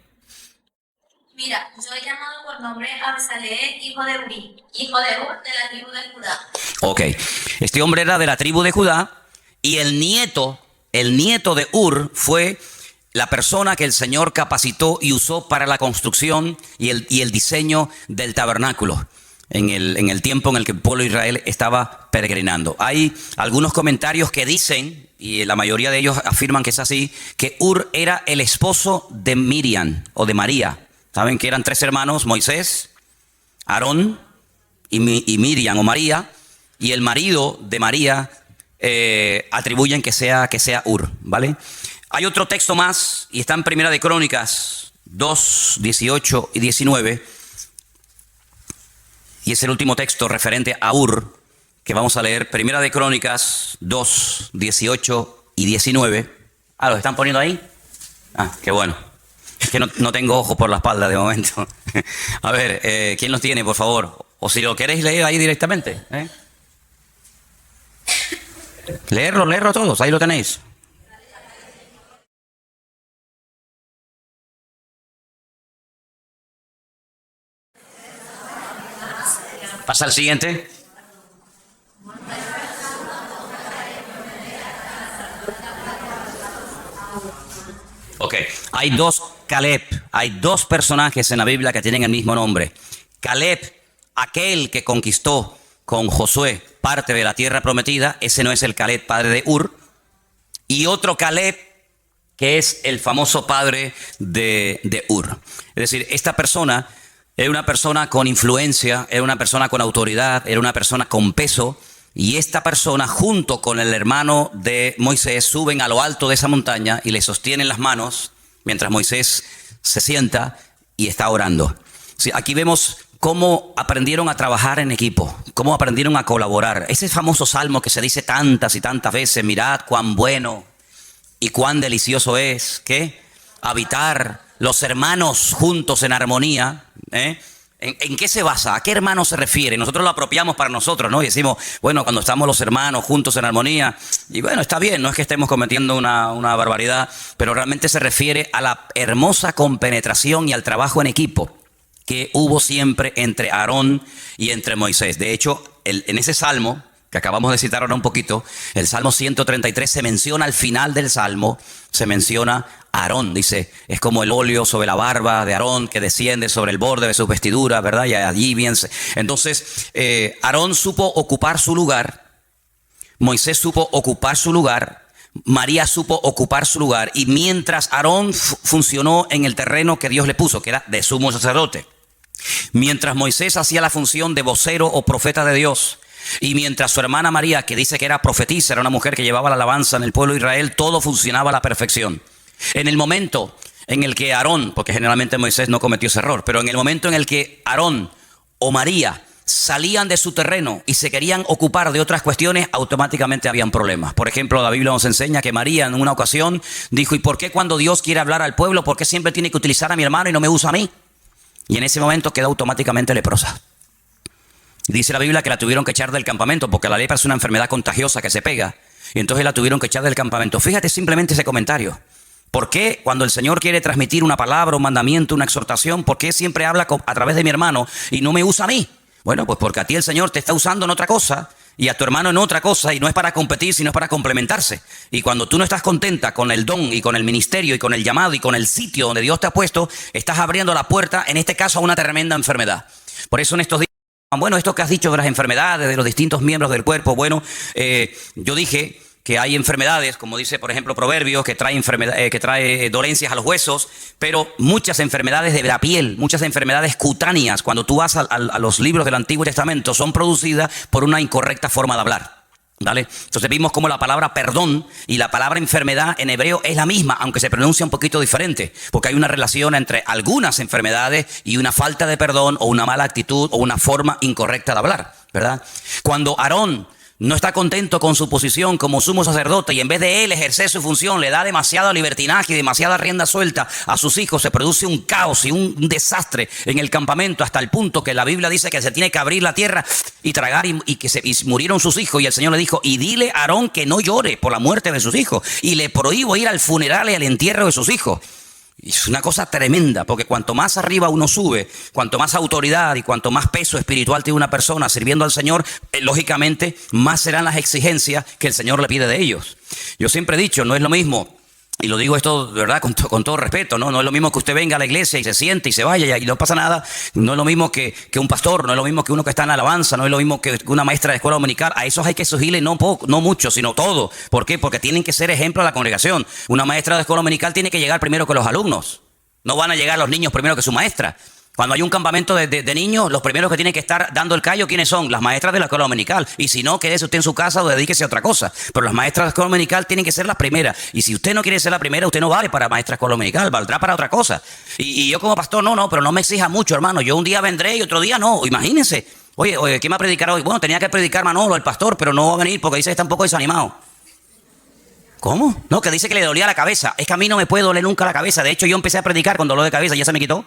Speaker 4: Mira, yo he llamado por nombre a Besaleel, hijo de Uri, hijo de Hur, de la tribu de Judá.
Speaker 1: Ok, este hombre era de la tribu de Judá y el nieto de Hur fue la persona que el Señor capacitó y usó para la construcción y el diseño del tabernáculo en el tiempo en el que el pueblo de Israel estaba peregrinando. Hay algunos comentarios que dicen, y la mayoría de ellos afirman que es así, que Hur era el esposo de Miriam o de María. Saben que eran tres hermanos, Moisés, Aarón y Miriam o María, y el marido de María atribuyen que sea Hur, ¿vale? Hay otro texto más y está en Primera de Crónicas 2, 18 y 19, y es el último texto referente a Hur que vamos a leer. Primera de Crónicas 2, 18 y 19. ¿Lo están poniendo ahí? Qué bueno. Es que no tengo ojo por la espalda de momento. A ver, ¿quién los tiene, por favor? O si lo queréis leer ahí directamente. Leerlo todos, ahí lo tenéis. Pasa al siguiente. Ok, hay dos Caleb, hay dos personajes en la Biblia que tienen el mismo nombre. Caleb, aquel que conquistó con Josué parte de la tierra prometida, ese no es el Caleb padre de Hur. Y otro Caleb que es el famoso padre de Hur. Es decir, esta persona era una persona con influencia, era una persona con autoridad, era una persona con peso. Y esta persona junto con el hermano de Moisés suben a lo alto de esa montaña y le sostienen las manos mientras Moisés se sienta y está orando. Sí, aquí vemos cómo aprendieron a trabajar en equipo, cómo aprendieron a colaborar. Ese famoso salmo que se dice tantas y tantas veces: mirad cuán bueno y cuán delicioso es, ¿qué? Habitar los hermanos juntos en armonía, ¿En qué se basa? ¿A qué hermano se refiere? Nosotros lo apropiamos para nosotros, ¿no? Y decimos, bueno, cuando estamos los hermanos juntos en armonía, y bueno, está bien, no es que estemos cometiendo una barbaridad, pero realmente se refiere a la hermosa compenetración y al trabajo en equipo que hubo siempre entre Aarón y entre Moisés. De hecho, en ese salmo que acabamos de citar ahora un poquito, el Salmo 133, se menciona al final del Salmo, se menciona Aarón. Dice, es como el óleo sobre la barba de Aarón que desciende sobre el borde de sus vestiduras, ¿verdad? Y allí bien. Entonces, Aarón supo ocupar su lugar, Moisés supo ocupar su lugar, María supo ocupar su lugar. Y mientras Aarón funcionó en el terreno que Dios le puso, que era de sumo sacerdote, mientras Moisés hacía la función de vocero o profeta de Dios, y mientras su hermana María, que dice que era profetisa, era una mujer que llevaba la alabanza en el pueblo de Israel, todo funcionaba a la perfección. En el momento en el que Aarón, porque generalmente Moisés no cometió ese error, pero en el momento en el que Aarón o María salían de su terreno y se querían ocupar de otras cuestiones, automáticamente habían problemas. Por ejemplo, la Biblia nos enseña que María en una ocasión dijo, ¿y por qué cuando Dios quiere hablar al pueblo, por qué siempre tiene que utilizar a mi hermano y no me usa a mí? Y en ese momento quedó automáticamente leprosa. Dice la Biblia que la tuvieron que echar del campamento porque la lepra es una enfermedad contagiosa que se pega. Y entonces la tuvieron que echar del campamento. Fíjate simplemente ese comentario. ¿Por qué cuando el Señor quiere transmitir una palabra, un mandamiento, una exhortación, por qué siempre habla a través de mi hermano y no me usa a mí? Bueno, pues porque a ti el Señor te está usando en otra cosa y a tu hermano en otra cosa, y no es para competir, sino es para complementarse. Y cuando tú no estás contenta con el don y con el ministerio y con el llamado y con el sitio donde Dios te ha puesto, estás abriendo la puerta, en este caso, a una tremenda enfermedad. Por eso en estos días, bueno, esto que has dicho de las enfermedades, de los distintos miembros del cuerpo, bueno, yo dije que hay enfermedades, como dice por ejemplo Proverbios, que trae dolencias a los huesos, pero muchas enfermedades de la piel, muchas enfermedades cutáneas, cuando tú vas a los libros del Antiguo Testamento, son producidas por una incorrecta forma de hablar. ¿Vale? Entonces vimos como la palabra perdón y la palabra enfermedad en hebreo es la misma, aunque se pronuncia un poquito diferente, porque hay una relación entre algunas enfermedades y una falta de perdón o una mala actitud o una forma incorrecta de hablar, ¿verdad? Cuando Aarón no está contento con su posición como sumo sacerdote y en vez de él ejercer su función le da demasiado libertinaje y demasiada rienda suelta a sus hijos, se produce un caos y un desastre en el campamento, hasta el punto que la Biblia dice que se tiene que abrir la tierra y tragar y murieron sus hijos. Y el Señor le dijo, y dile a Aarón que no llore por la muerte de sus hijos, y le prohíbo ir al funeral y al entierro de sus hijos. Y es una cosa tremenda, porque cuanto más arriba uno sube, cuanto más autoridad y cuanto más peso espiritual tiene una persona sirviendo al Señor, lógicamente más serán las exigencias que el Señor le pide de ellos. Yo siempre he dicho, no es lo mismo, y lo digo esto de verdad con todo respeto, ¿no? No es lo mismo que usted venga a la iglesia y se siente y se vaya y no pasa nada. No es lo mismo que un pastor, no es lo mismo que uno que está en alabanza, no es lo mismo que una maestra de escuela dominical. A esos hay que exigirle no mucho, sino todo. ¿Por qué? Porque tienen que ser ejemplo a la congregación. Una maestra de escuela dominical tiene que llegar primero que los alumnos. No van a llegar los niños primero que su maestra. Cuando hay un campamento de niños, los primeros que tienen que estar dando el callo, ¿quiénes son? Las maestras de la escuela dominical. Y si no, quédese usted en su casa o dedíquese a otra cosa. Pero las maestras de la escuela dominical tienen que ser las primeras. Y si usted no quiere ser la primera, usted no vale para maestra de escuela dominical, valdrá para otra cosa. Y yo como pastor, pero no me exija mucho, hermano. Yo un día vendré y otro día no. Imagínense. Oye, ¿quién va a predicar hoy? Bueno, tenía que predicar Manolo, el pastor, pero no va a venir porque dice que está un poco desanimado. ¿Cómo? No, que dice que le dolía la cabeza. Es que a mí no me puede doler nunca la cabeza. De hecho, yo empecé a predicar con dolor de cabeza y ya se me quitó.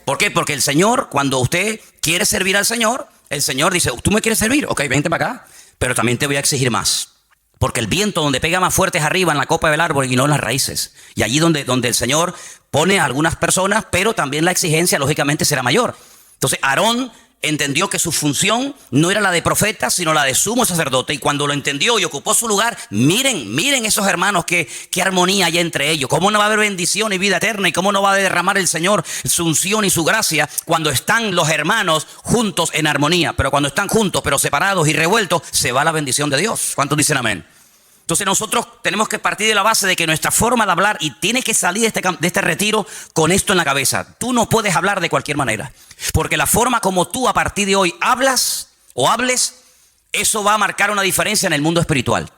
Speaker 1: ¿Por qué? Porque el Señor, cuando usted quiere servir al Señor, el Señor dice, ¿tú me quieres servir? Ok, vente para acá, pero también te voy a exigir más. Porque el viento donde pega más fuerte es arriba, en la copa del árbol y no en las raíces. Y allí donde el Señor pone a algunas personas, pero también la exigencia lógicamente será mayor. Entonces Aarón entendió que su función no era la de profeta, sino la de sumo sacerdote. Y cuando lo entendió y ocupó su lugar, miren esos hermanos, qué armonía hay entre ellos. Cómo no va a haber bendición y vida eterna, y cómo no va a derramar el Señor su unción y su gracia cuando están los hermanos juntos en armonía. Pero cuando están juntos, pero separados y revueltos, se va la bendición de Dios. ¿Cuántos dicen amén? Entonces nosotros tenemos que partir de la base de que nuestra forma de hablar, y tiene que salir de este retiro con esto en la cabeza. Tú no puedes hablar de cualquier manera, porque la forma como tú a partir de hoy hablas o hables, eso va a marcar una diferencia en el mundo espiritual.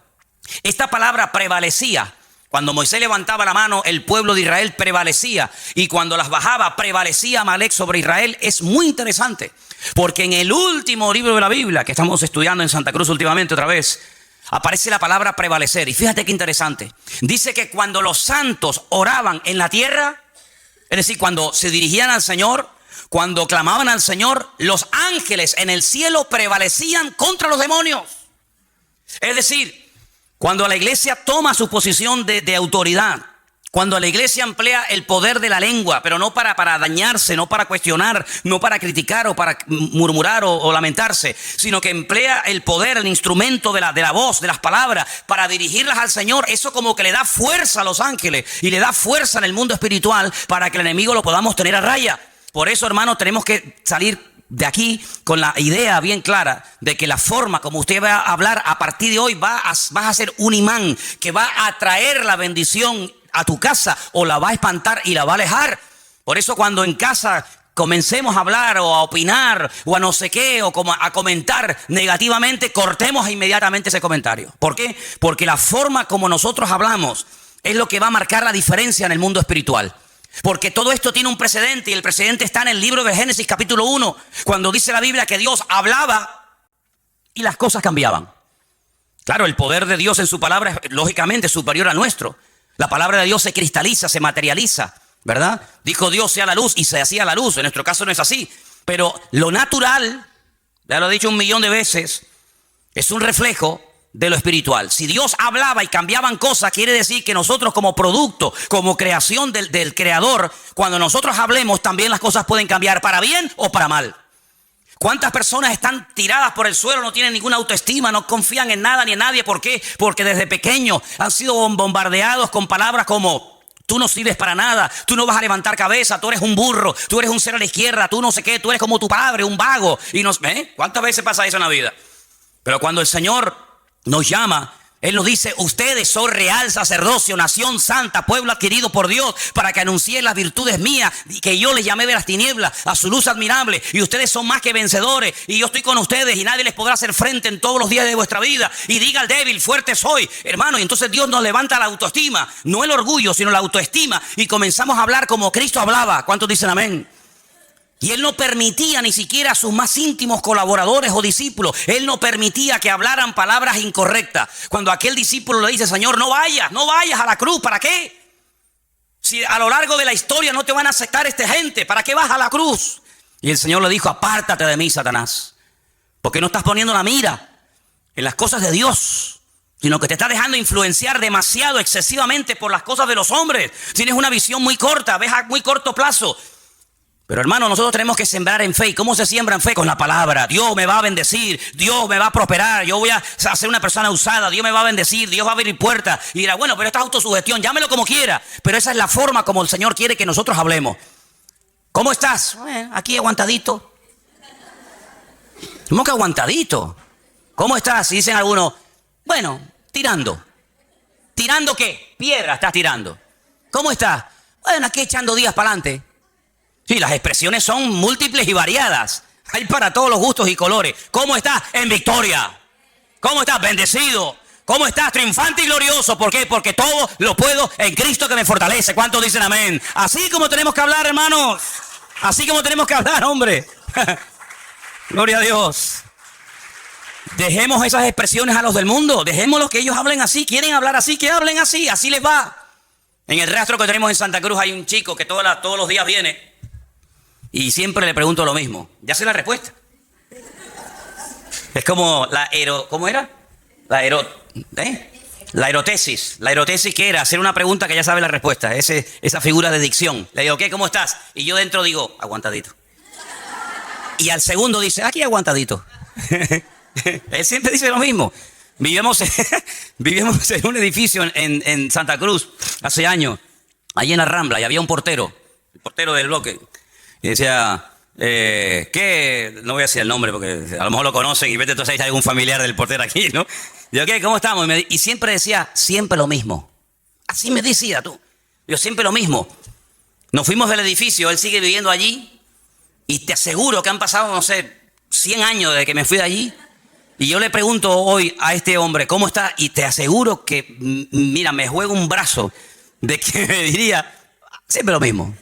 Speaker 1: Esta palabra prevalecía. Cuando Moisés levantaba la mano, el pueblo de Israel prevalecía, y cuando las bajaba, prevalecía Amalek sobre Israel. Es muy interesante, porque en el último libro de la Biblia, que estamos estudiando en Santa Cruz últimamente otra vez, aparece la palabra prevalecer. Y fíjate qué interesante. Dice que cuando los santos oraban en la tierra, es decir, cuando se dirigían al Señor, cuando clamaban al Señor, los ángeles en el cielo prevalecían contra los demonios. Es decir, cuando la iglesia toma su posición de autoridad, Cuando la iglesia emplea el poder de la lengua, pero no para dañarse, no para cuestionar, no para criticar o para murmurar o lamentarse, sino que emplea el poder, el instrumento de la voz, de las palabras, para dirigirlas al Señor, eso como que le da fuerza a los ángeles y le da fuerza en el mundo espiritual para que el enemigo lo podamos tener a raya. Por eso, hermanos, tenemos que salir de aquí con la idea bien clara de que la forma como usted va a hablar a partir de hoy vas a ser un imán que va a atraer la bendición a tu casa o la va a espantar y la va a alejar. Por eso cuando en casa comencemos a hablar o a opinar o a no sé qué o como a comentar negativamente, cortemos inmediatamente ese comentario. ¿Por qué? Porque la forma como nosotros hablamos es lo que va a marcar la diferencia en el mundo espiritual. Porque todo esto tiene un precedente y el precedente está en el libro de Génesis capítulo 1, cuando dice la Biblia que Dios hablaba y las cosas cambiaban. Claro, el poder de Dios en su palabra es lógicamente superior al nuestro. La palabra de Dios se cristaliza, se materializa, ¿verdad? Dijo Dios sea la luz y se hacía la luz. En nuestro caso no es así. Pero lo natural, ya lo he dicho 1.000.000 de veces, es un reflejo de lo espiritual. Si Dios hablaba y cambiaban cosas, quiere decir que nosotros como producto, como creación del Creador, cuando nosotros hablemos también las cosas pueden cambiar para bien o para mal. ¿Cuántas personas están tiradas por el suelo, no tienen ninguna autoestima, no confían en nada ni en nadie? ¿Por qué? Porque desde pequeños han sido bombardeados con palabras como: tú no sirves para nada, tú no vas a levantar cabeza, tú eres un burro, tú eres un ser a la izquierda, tú no sé qué, tú eres como tu padre, un vago. Y ¿cuántas veces pasa eso en la vida? Pero cuando el Señor nos llama, Él nos dice: ustedes son real sacerdocio, nación santa, pueblo adquirido por Dios, para que anuncien las virtudes mías, y que yo les llamé de las tinieblas a su luz admirable, y ustedes son más que vencedores, y yo estoy con ustedes, y nadie les podrá hacer frente en todos los días de vuestra vida. Y diga al débil: fuerte soy, hermano. Y entonces Dios nos levanta la autoestima, no el orgullo, sino la autoestima, y comenzamos a hablar como Cristo hablaba. ¿Cuántos dicen amén? Y Él no permitía ni siquiera a sus más íntimos colaboradores o discípulos, Él no permitía que hablaran palabras incorrectas. Cuando aquel discípulo le dice: Señor, no vayas a la cruz, ¿para qué? Si a lo largo de la historia no te van a aceptar esta gente, ¿para qué vas a la cruz? Y el Señor le dijo: apártate de mí, Satanás, porque no estás poniendo la mira en las cosas de Dios, sino que te estás dejando influenciar demasiado, excesivamente por las cosas de los hombres. Tienes una visión muy corta, ves a muy corto plazo. Pero hermano, nosotros tenemos que sembrar en fe. ¿Y cómo se siembra en fe? Con la palabra. Dios me va a bendecir, Dios me va a prosperar, yo voy a ser una persona usada, Dios me va a bendecir, Dios va a abrir puertas. Y dirá: bueno, pero esta es autosugestión, llámelo como quiera. Pero esa es la forma como el Señor quiere que nosotros hablemos. ¿Cómo estás? Aquí aguantadito. ¿Cómo que aguantadito? ¿Cómo estás? Y dicen algunos: bueno, tirando. ¿Tirando qué? Piedra estás tirando. ¿Cómo estás? Bueno, aquí echando días para adelante. Sí, las expresiones son múltiples y variadas. Hay para todos los gustos y colores. ¿Cómo estás? En victoria. ¿Cómo estás? Bendecido. ¿Cómo estás? Triunfante y glorioso. ¿Por qué? Porque todo lo puedo en Cristo que me fortalece. ¿Cuántos dicen amén? Así como tenemos que hablar, hermanos. Así como tenemos que hablar, hombre. Gloria a Dios. Dejemos esas expresiones a los del mundo. Dejémoslos que ellos hablen así. Quieren hablar así, que hablen así. Así les va. En el rastro que tenemos en Santa Cruz hay un chico que todos los días viene. Y siempre le pregunto lo mismo. Ya sé la respuesta. Es como ¿cómo era? La erotesis. La erotesis, ¿qué era? Hacer una pregunta que ya sabe la respuesta. Esa figura de dicción. Le digo: ¿qué? ¿Cómo estás? Y yo dentro digo: aguantadito. Y al segundo dice: aquí aguantadito. Él siempre dice lo mismo. Vivíamos en un edificio en Santa Cruz hace años, allí en la Rambla, y había un portero, el portero del bloque. Y decía: ¿qué? No voy a decir el nombre porque a lo mejor lo conocen y vete entonces hay algún familiar del portero aquí, ¿no? Yo: ¿qué? ¿Cómo estamos? Y siempre decía: siempre lo mismo. Así me decía tú. Yo: siempre lo mismo. Nos fuimos del edificio, él sigue viviendo allí y te aseguro que han pasado, no sé, 100 años desde que me fui de allí. Y yo le pregunto hoy a este hombre: ¿cómo está? Y te aseguro que, mira, me juego un brazo de que me diría: siempre lo mismo.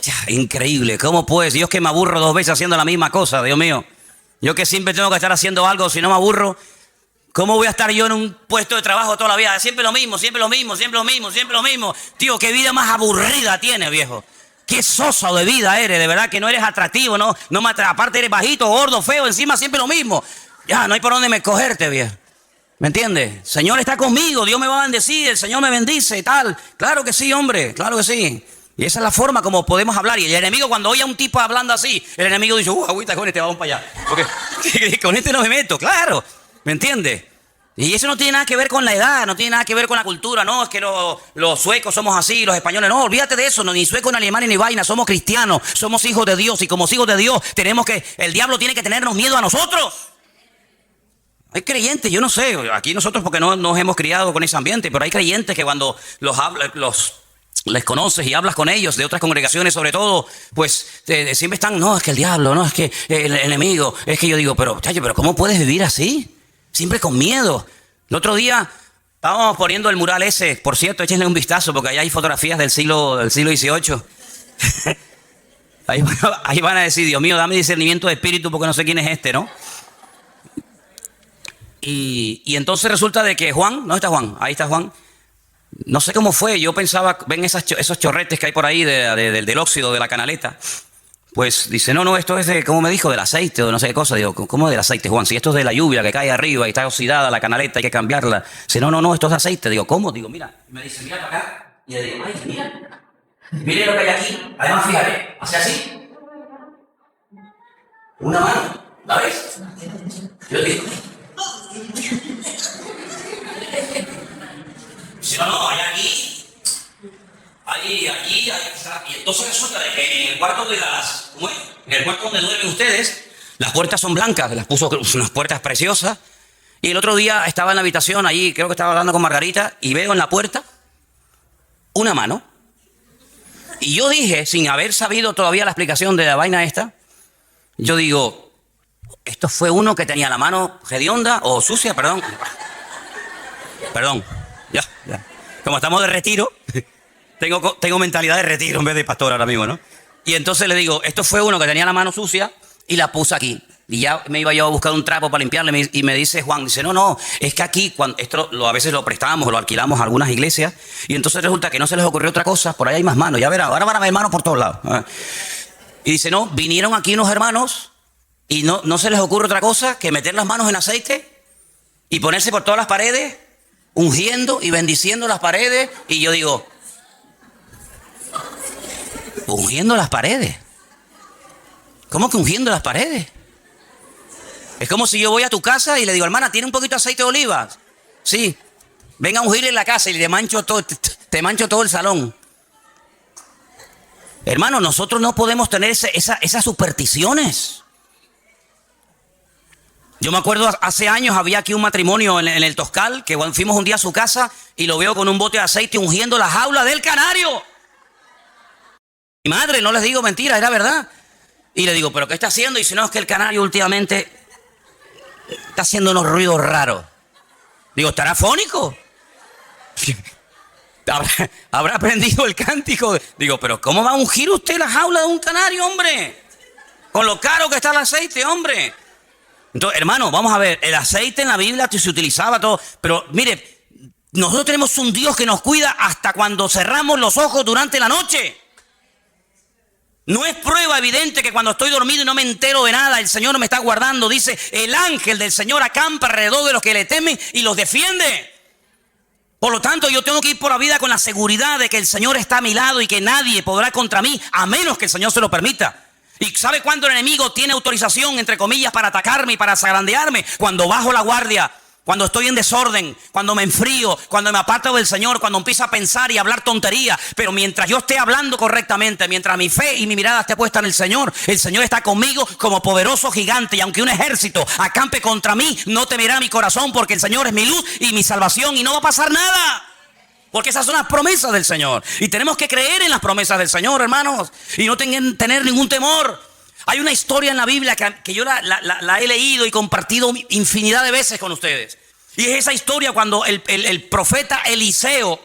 Speaker 1: Ya, increíble, ¿cómo puedes? Yo es que me aburro 2 veces haciendo la misma cosa, Dios mío. Yo que siempre tengo que estar haciendo algo, si no me aburro, ¿cómo voy a estar yo en un puesto de trabajo toda la vida? Siempre lo mismo, siempre lo mismo, siempre lo mismo, siempre lo mismo. Tío, qué vida más aburrida tienes, viejo. Qué soso de vida eres, de verdad que no eres atractivo, no aparte eres bajito, gordo, feo, encima siempre lo mismo. Ya, no hay por dónde me cogerte, viejo. ¿Me entiendes? El Señor está conmigo, Dios me va a bendecir, el Señor me bendice y tal. Claro que sí, hombre, claro que sí. Y esa es la forma como podemos hablar. Y el enemigo, cuando oye a un tipo hablando así, el enemigo dice, agüita con este, vamos para allá. Porque con este no me meto, claro. ¿Me entiendes? Y eso no tiene nada que ver con la edad, no tiene nada que ver con la cultura. No, es que los suecos somos así, los españoles. No, olvídate de eso, no, ni suecos, ni alemanes, ni vaina. Somos cristianos, somos hijos de Dios. Y como hijos de Dios, el diablo tiene que tenernos miedo a nosotros. Hay creyentes, yo no sé, aquí nosotros porque no nos hemos criado con ese ambiente, pero hay creyentes que cuando les conoces y hablas con ellos, de otras congregaciones sobre todo, pues siempre están, no, es que el diablo, no, es que el enemigo, es que yo digo, pero ¿cómo puedes vivir así? Siempre con miedo. El otro día estábamos poniendo el mural ese, por cierto, échenle un vistazo porque allá hay fotografías del siglo XVIII. Ahí van a decir, Dios mío, dame discernimiento de espíritu porque no sé quién es este, ¿no? Y entonces resulta de que Juan, ¿dónde está Juan? Ahí está Juan. No sé cómo fue, yo pensaba, ven esos chorretes que hay por ahí del óxido de la canaleta. Pues dice, no, esto es ¿cómo me dijo? Del aceite o no sé qué cosa. Digo, ¿cómo del aceite, Juan? Si esto es de la lluvia que cae arriba y está oxidada la canaleta, hay que cambiarla. Dice, no, esto es de aceite. Digo, ¿cómo? Digo, mira. Me dice, mira para acá. Y le digo, ay, mira. Mire lo que hay aquí. Además, fíjate, hace así. Una mano, ¿la ves? Yo digo, si no, hay aquí, aquí, y entonces resulta de que en el cuarto ¿cómo es? En el cuarto donde duermen ustedes, las puertas son blancas, las puso unas puertas preciosas, y el otro día estaba en la habitación, allí creo que estaba hablando con Margarita, y veo en la puerta una mano, y yo dije, sin haber sabido todavía la explicación de la vaina esta, yo digo, esto fue uno que tenía la mano hedionda o sucia, perdón, ya. Como estamos de retiro, tengo mentalidad de retiro en vez de pastor ahora mismo, ¿no? Y entonces le digo, esto fue uno que tenía la mano sucia y la puse aquí. Y ya me iba yo a buscar un trapo para limpiarle y me dice Juan, dice, no, es que aquí, a veces lo prestamos o lo alquilamos a algunas iglesias y entonces resulta que no se les ocurrió otra cosa, por ahí hay más manos, ya verá, ahora van a ver manos por todos lados. Y dice, no, vinieron aquí unos hermanos y no se les ocurre otra cosa que meter las manos en aceite y ponerse por todas las paredes, ungiendo y bendiciendo las paredes. Y yo digo, ungiendo las paredes. ¿Cómo que ungiendo las paredes? Es como si yo voy a tu casa y le digo, hermana, ¿tiene un poquito de aceite de oliva? Sí. Venga a ungir en la casa y te mancho todo el salón. Hermano, nosotros no podemos tener esas supersticiones. Yo me acuerdo, hace años había aquí un matrimonio en el Toscal, que fuimos un día a su casa y lo veo con un bote de aceite ungiendo la jaula del canario. Mi madre, no les digo mentira, era verdad. Y le digo, ¿pero qué está haciendo? Y dice, no, es que el canario últimamente está haciendo unos ruidos raros. Digo, ¿estará fónico? ¿Habrá aprendido el cántico? Digo, ¿pero cómo va a ungir usted la jaula de un canario, hombre? Con lo caro que está el aceite, hombre. Entonces, hermano, vamos a ver, el aceite en la Biblia se utilizaba todo, pero mire, nosotros tenemos un Dios que nos cuida hasta cuando cerramos los ojos durante la noche. No es prueba evidente que cuando estoy dormido y no me entero de nada, el Señor me está guardando. Dice, el ángel del Señor acampa alrededor de los que le temen y los defiende. Por lo tanto, yo tengo que ir por la vida con la seguridad de que el Señor está a mi lado y que nadie podrá contra mí, a menos que el Señor se lo permita. ¿Y sabe cuándo el enemigo tiene autorización, entre comillas, para atacarme y para zarandearme? Cuando bajo la guardia, cuando estoy en desorden, cuando me enfrío, cuando me aparto del Señor, cuando empiezo a pensar y a hablar tontería. Pero mientras yo esté hablando correctamente, mientras mi fe y mi mirada esté puesta en el Señor está conmigo como poderoso gigante. Y aunque un ejército acampe contra mí, no temerá mi corazón, porque el Señor es mi luz y mi salvación y no va a pasar nada. Porque esas son las promesas del Señor. Y tenemos que creer en las promesas del Señor, hermanos. Y no tener ningún temor. Hay una historia en la Biblia que yo la he leído y compartido infinidad de veces con ustedes. Y es esa historia cuando el profeta Eliseo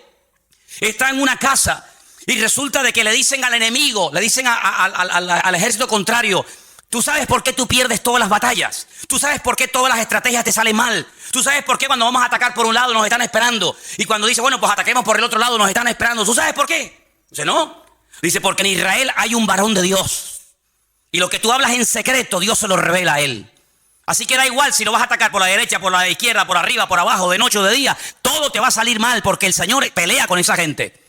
Speaker 1: está en una casa y resulta de que le dicen al enemigo, le dicen al ejército contrario, ¿tú sabes por qué tú pierdes todas las batallas? ¿Tú sabes por qué todas las estrategias te salen mal? ¿Tú sabes por qué cuando vamos a atacar por un lado nos están esperando? Y cuando dice, bueno, pues ataquemos por el otro lado, nos están esperando. ¿Tú sabes por qué? Dice, no. Dice, porque en Israel hay un varón de Dios. Y lo que tú hablas en secreto, Dios se lo revela a él. Así que da igual si lo vas a atacar por la derecha, por la izquierda, por arriba, por abajo, de noche o de día. Todo te va a salir mal porque el Señor pelea con esa gente.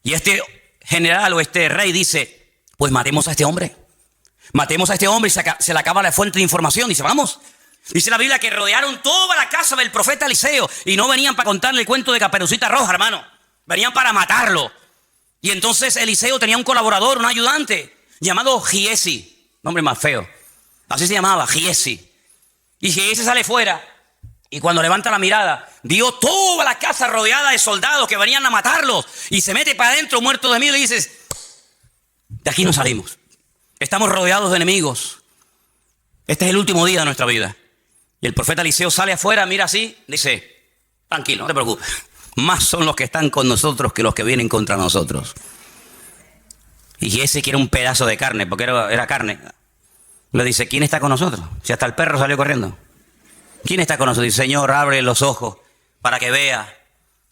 Speaker 1: Y este general o este rey dice, pues matemos a este hombre. Matemos a este hombre y se le acaba la fuente de información. Dice, vamos. Dice la Biblia que rodearon toda la casa del profeta Eliseo y no venían para contarle el cuento de Caperucita Roja, hermano. Venían para matarlo. Y entonces Eliseo tenía un colaborador, un ayudante, llamado Giesi. Nombre más feo. Así se llamaba, Giesi. Y Giesi sale fuera y cuando levanta la mirada, vio toda la casa rodeada de soldados que venían a matarlos. Y se mete para adentro muerto de miedo y dices, de aquí no salimos. Estamos rodeados de enemigos. Este es el último día de nuestra vida. Y el profeta Eliseo sale afuera, mira así, dice, tranquilo, no te preocupes. Más son los que están con nosotros que los que vienen contra nosotros. Y ese quiere un pedazo de carne, porque era carne. Le dice, ¿quién está con nosotros? Si hasta el perro salió corriendo. ¿Quién está con nosotros? Dice, Señor, abre los ojos para que vea.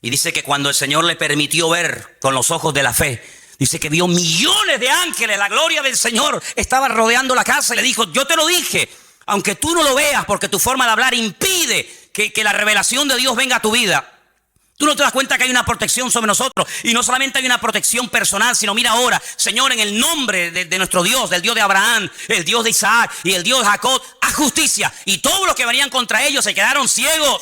Speaker 1: Y dice que cuando el Señor le permitió ver con los ojos de la fe, dice que vio millones de ángeles, la gloria del Señor estaba rodeando la casa y le dijo, yo te lo dije, aunque tú no lo veas porque tu forma de hablar impide que la revelación de Dios venga a tu vida. Tú no te das cuenta que hay una protección sobre nosotros. Y no solamente hay una protección personal, sino mira ahora, Señor, en el nombre de nuestro Dios, del Dios de Abraham, el Dios de Isaac y el Dios de Jacob, haz justicia. Y todos los que venían contra ellos se quedaron ciegos.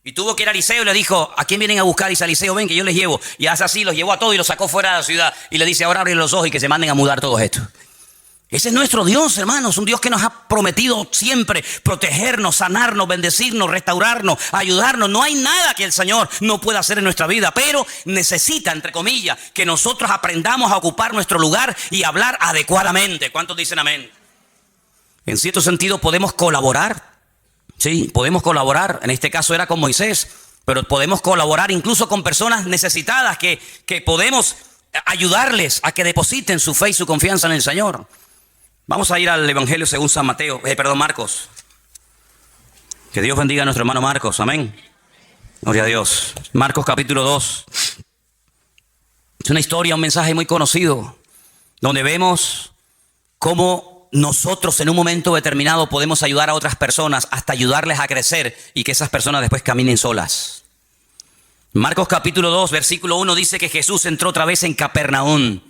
Speaker 1: Y tuvo que ir a Eliseo y le dijo, ¿a quién vienen a buscar? Dice Eliseo, ven que yo les llevo. Y hace así, los llevó a todos y los sacó fuera de la ciudad. Y le dice, ahora abren los ojos y que se manden a mudar todos estos. Ese es nuestro Dios, hermanos, un Dios que nos ha prometido siempre protegernos, sanarnos, bendecirnos, restaurarnos, ayudarnos. No hay nada que el Señor no pueda hacer en nuestra vida, pero necesita, entre comillas, que nosotros aprendamos a ocupar nuestro lugar y hablar adecuadamente. ¿Cuántos dicen amén? En cierto sentido podemos colaborar, sí, podemos colaborar. En este caso era con Moisés, pero podemos colaborar incluso con personas necesitadas que podemos ayudarles a que depositen su fe y su confianza en el Señor. Vamos a ir al Evangelio según San Mateo, Marcos. Que Dios bendiga a nuestro hermano Marcos, amén. Gloria a Dios. Marcos capítulo 2. Es una historia, un mensaje muy conocido, donde vemos cómo nosotros en un momento determinado podemos ayudar a otras personas, hasta ayudarles a crecer y que esas personas después caminen solas. Marcos capítulo 2, versículo 1 dice que Jesús entró otra vez en Capernaum.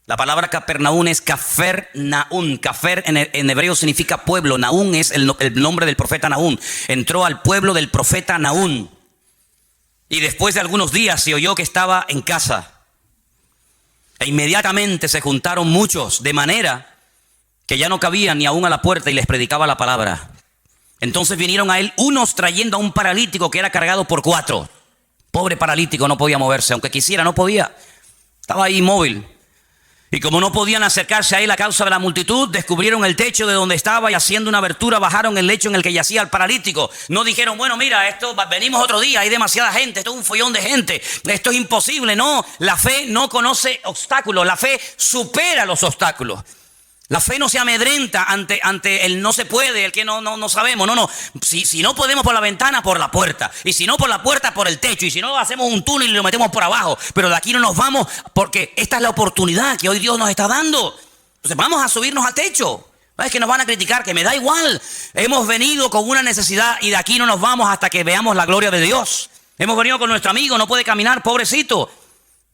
Speaker 1: La palabra Capernaum es Cafernaum. Cafer en hebreo significa pueblo. Naúm es el nombre del profeta Nahum. Entró al pueblo del profeta Nahum. Y después de algunos días se oyó que estaba en casa. E inmediatamente se juntaron muchos, de manera que ya no cabían ni aún a la puerta y les predicaba la palabra. Entonces vinieron a él unos trayendo a un paralítico que era cargado por 4. Pobre paralítico, no podía moverse. Aunque quisiera, no podía. Estaba ahí inmóvil. Y como no podían acercarse a él a causa de la multitud, descubrieron el techo de donde estaba y haciendo una abertura bajaron el lecho en el que yacía el paralítico. No dijeron, bueno, mira, venimos otro día, hay demasiada gente, esto es un follón de gente, esto es imposible. No, la fe no conoce obstáculos, la fe supera los obstáculos. La fe no se amedrenta ante el no se puede, el que no sabemos. No. Si no podemos por la ventana, por la puerta. Y si no por la puerta, por el techo. Y si no, hacemos un túnel y lo metemos por abajo. Pero de aquí no nos vamos porque esta es la oportunidad que hoy Dios nos está dando. Entonces vamos a subirnos al techo. Es que nos van a criticar, que me da igual. Hemos venido con una necesidad y de aquí no nos vamos hasta que veamos la gloria de Dios. Hemos venido con nuestro amigo, no puede caminar, pobrecito.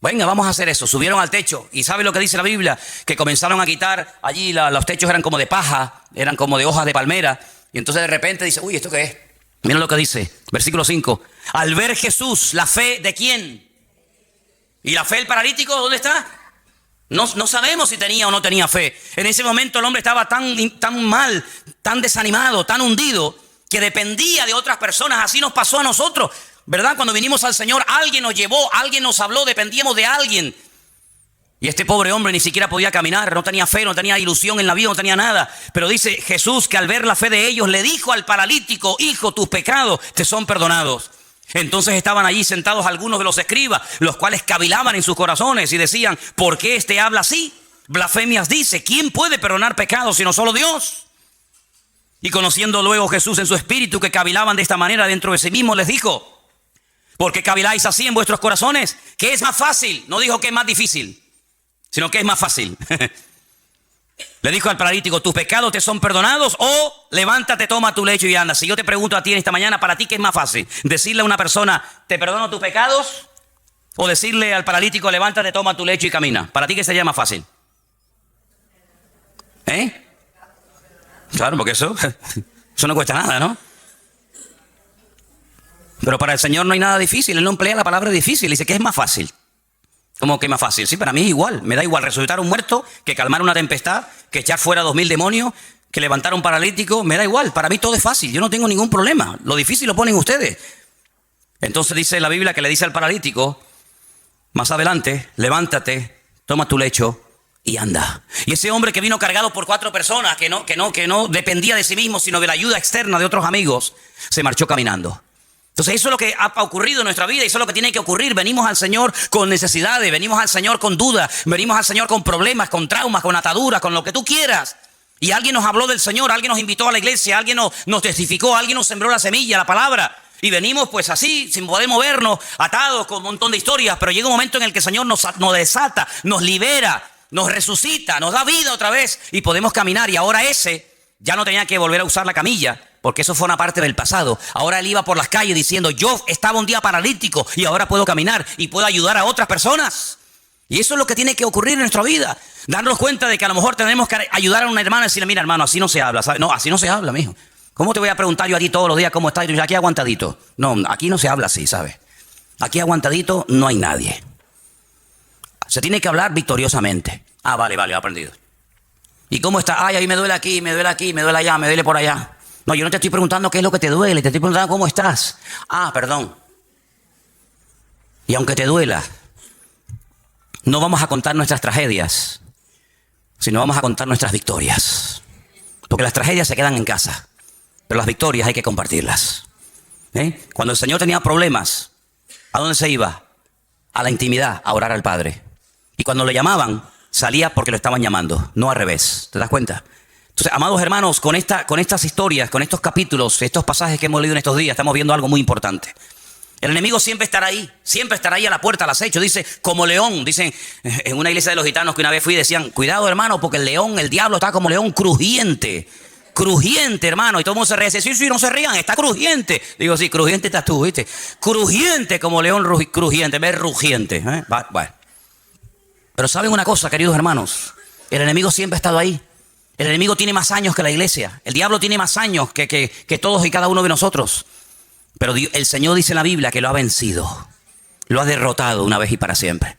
Speaker 1: Venga, vamos a hacer eso. Subieron al techo y ¿sabe lo que dice la Biblia? Que comenzaron a quitar allí, los techos eran como de paja, eran como de hojas de palmera. Y entonces de repente dice, uy, ¿esto qué es? Miren lo que dice, versículo 5. Al ver Jesús, ¿la fe de quién? ¿Y la fe del paralítico dónde está? No sabemos si tenía o no tenía fe. En ese momento el hombre estaba tan mal, tan desanimado, tan hundido, que dependía de otras personas. Así nos pasó a nosotros. ¿Verdad? Cuando vinimos al Señor, alguien nos llevó, alguien nos habló, dependíamos de alguien. Y este pobre hombre ni siquiera podía caminar, no tenía fe, no tenía ilusión en la vida, no tenía nada. Pero dice Jesús que al ver la fe de ellos, le dijo al paralítico, hijo, tus pecados te son perdonados. Entonces estaban allí sentados algunos de los escribas, los cuales cavilaban en sus corazones y decían, ¿por qué este habla así? Blasfemias dice, ¿quién puede perdonar pecados sino solo Dios? Y conociendo luego Jesús en su espíritu que cavilaban de esta manera dentro de sí mismo, les dijo, ¿por qué caviláis así en vuestros corazones? ¿Qué es más fácil? No dijo que es más difícil, sino que es más fácil. Le dijo al paralítico, ¿tus pecados te son perdonados? O levántate, toma tu lecho y anda. Si yo te pregunto a ti en esta mañana, ¿para ti qué es más fácil? ¿Decirle a una persona, te perdono tus pecados? ¿O decirle al paralítico, levántate, toma tu lecho y camina? ¿Para ti qué sería más fácil? Claro, porque eso no cuesta nada, ¿no? Pero para el Señor no hay nada difícil. Él no emplea la palabra difícil. Dice, ¿qué es más fácil? ¿Cómo que más fácil? Sí, para mí es igual. Me da igual resucitar a un muerto que calmar una tempestad, que echar fuera 2000 demonios, que levantar a un paralítico. Me da igual. Para mí todo es fácil. Yo no tengo ningún problema. Lo difícil lo ponen ustedes. Entonces dice la Biblia que le dice al paralítico, más adelante, levántate, toma tu lecho y anda. Y ese hombre que vino cargado por 4 personas, que no dependía de sí mismo, sino de la ayuda externa de otros amigos, se marchó caminando. Entonces eso es lo que ha ocurrido en nuestra vida y eso es lo que tiene que ocurrir. Venimos al Señor con necesidades, venimos al Señor con dudas, venimos al Señor con problemas, con traumas, con ataduras, con lo que tú quieras. Y alguien nos habló del Señor, alguien nos invitó a la iglesia, alguien nos testificó, alguien nos sembró la semilla, la palabra. Y venimos pues así, sin poder movernos, atados con un montón de historias. Pero llega un momento en el que el Señor nos desata, nos libera, nos resucita, nos da vida otra vez y podemos caminar. Y ahora ese ya no tenía que volver a usar la camilla, porque eso fue una parte del pasado. Ahora él iba por las calles diciendo, yo estaba un día paralítico y ahora puedo caminar y puedo ayudar a otras personas. Y eso es lo que tiene que ocurrir en nuestra vida. Darnos cuenta de que a lo mejor tenemos que ayudar a una hermana y decirle, mira hermano, así no se habla, ¿sabes? No, así no se habla, mijo. ¿Cómo te voy a preguntar yo a ti todos los días cómo estás? Y tú aquí aguantadito. No, aquí no se habla así, ¿sabes? Aquí aguantadito no hay nadie. Se tiene que hablar victoriosamente. Ah, vale, aprendido. ¿Y cómo está? Ay, a mí me duele aquí, me duele aquí, me duele allá, me duele por allá. No, yo no te estoy preguntando qué es lo que te duele, te estoy preguntando cómo estás. Ah, perdón. Y aunque te duela, no vamos a contar nuestras tragedias, sino vamos a contar nuestras victorias. Porque las tragedias se quedan en casa, pero las victorias hay que compartirlas. Cuando el Señor tenía problemas, ¿a dónde se iba? A la intimidad, a orar al Padre. Y cuando le llamaban, salía porque lo estaban llamando, no al revés. ¿Te das cuenta? Entonces, amados hermanos, con estas historias, con estos capítulos, estos pasajes que hemos leído en estos días, estamos viendo algo muy importante. El enemigo siempre estará ahí a la puerta, al acecho. Dice, como león. Dicen, en una iglesia de los gitanos que una vez fui, decían, cuidado hermano, porque el león, el diablo está como león crujiente. Crujiente, hermano. Y todo el mundo se ríe. Dice, sí, no se rían, está crujiente. Digo, sí, crujiente estás tú, ¿viste? Crujiente como león crujiente, en vez de rugiente. Bueno. Pero ¿saben una cosa, queridos hermanos? El enemigo siempre ha estado ahí. El enemigo tiene más años que la iglesia. El diablo tiene más años que todos y cada uno de nosotros. Pero el Señor dice en la Biblia que lo ha vencido. Lo ha derrotado una vez y para siempre.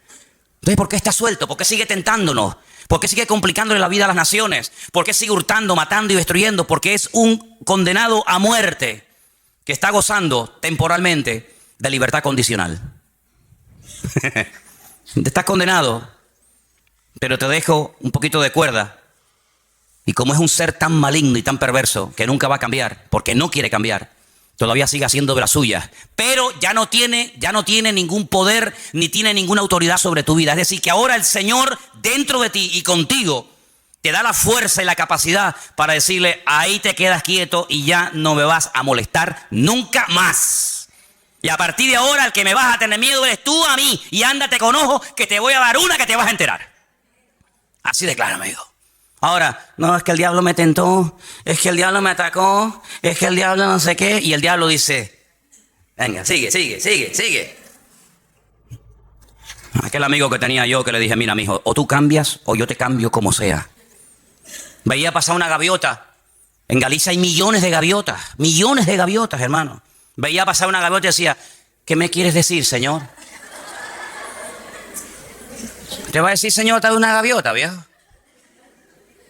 Speaker 1: Entonces, ¿por qué está suelto? ¿Por qué sigue tentándonos? ¿Por qué sigue complicándole la vida a las naciones? ¿Por qué sigue hurtando, matando y destruyendo? Porque es un condenado a muerte que está gozando temporalmente de libertad condicional. Estás condenado, pero te dejo un poquito de cuerda. Y como es un ser tan maligno y tan perverso que nunca va a cambiar, porque no quiere cambiar, todavía sigue haciendo de las suyas, pero ya no tiene ningún poder ni tiene ninguna autoridad sobre tu vida. Es decir, que ahora el Señor dentro de ti y contigo te da la fuerza y la capacidad para decirle, ahí te quedas quieto y ya no me vas a molestar nunca más. Y a partir de ahora el que me vas a tener miedo eres tú a mí, y ándate con ojo que te voy a dar una que te vas a enterar. Así de claro, amigo. Ahora, no, es que el diablo me tentó, es que el diablo me atacó, es que el diablo no sé qué, y el diablo dice, venga, sigue. Aquel amigo que tenía yo que le dije, mira, mijo, o tú cambias o yo te cambio como sea. Veía pasar una gaviota. En Galicia hay millones de gaviotas, hermano. Veía pasar una gaviota y decía, ¿qué me quieres decir, Señor? Te va a decir, Señor, te doy una gaviota, viejo.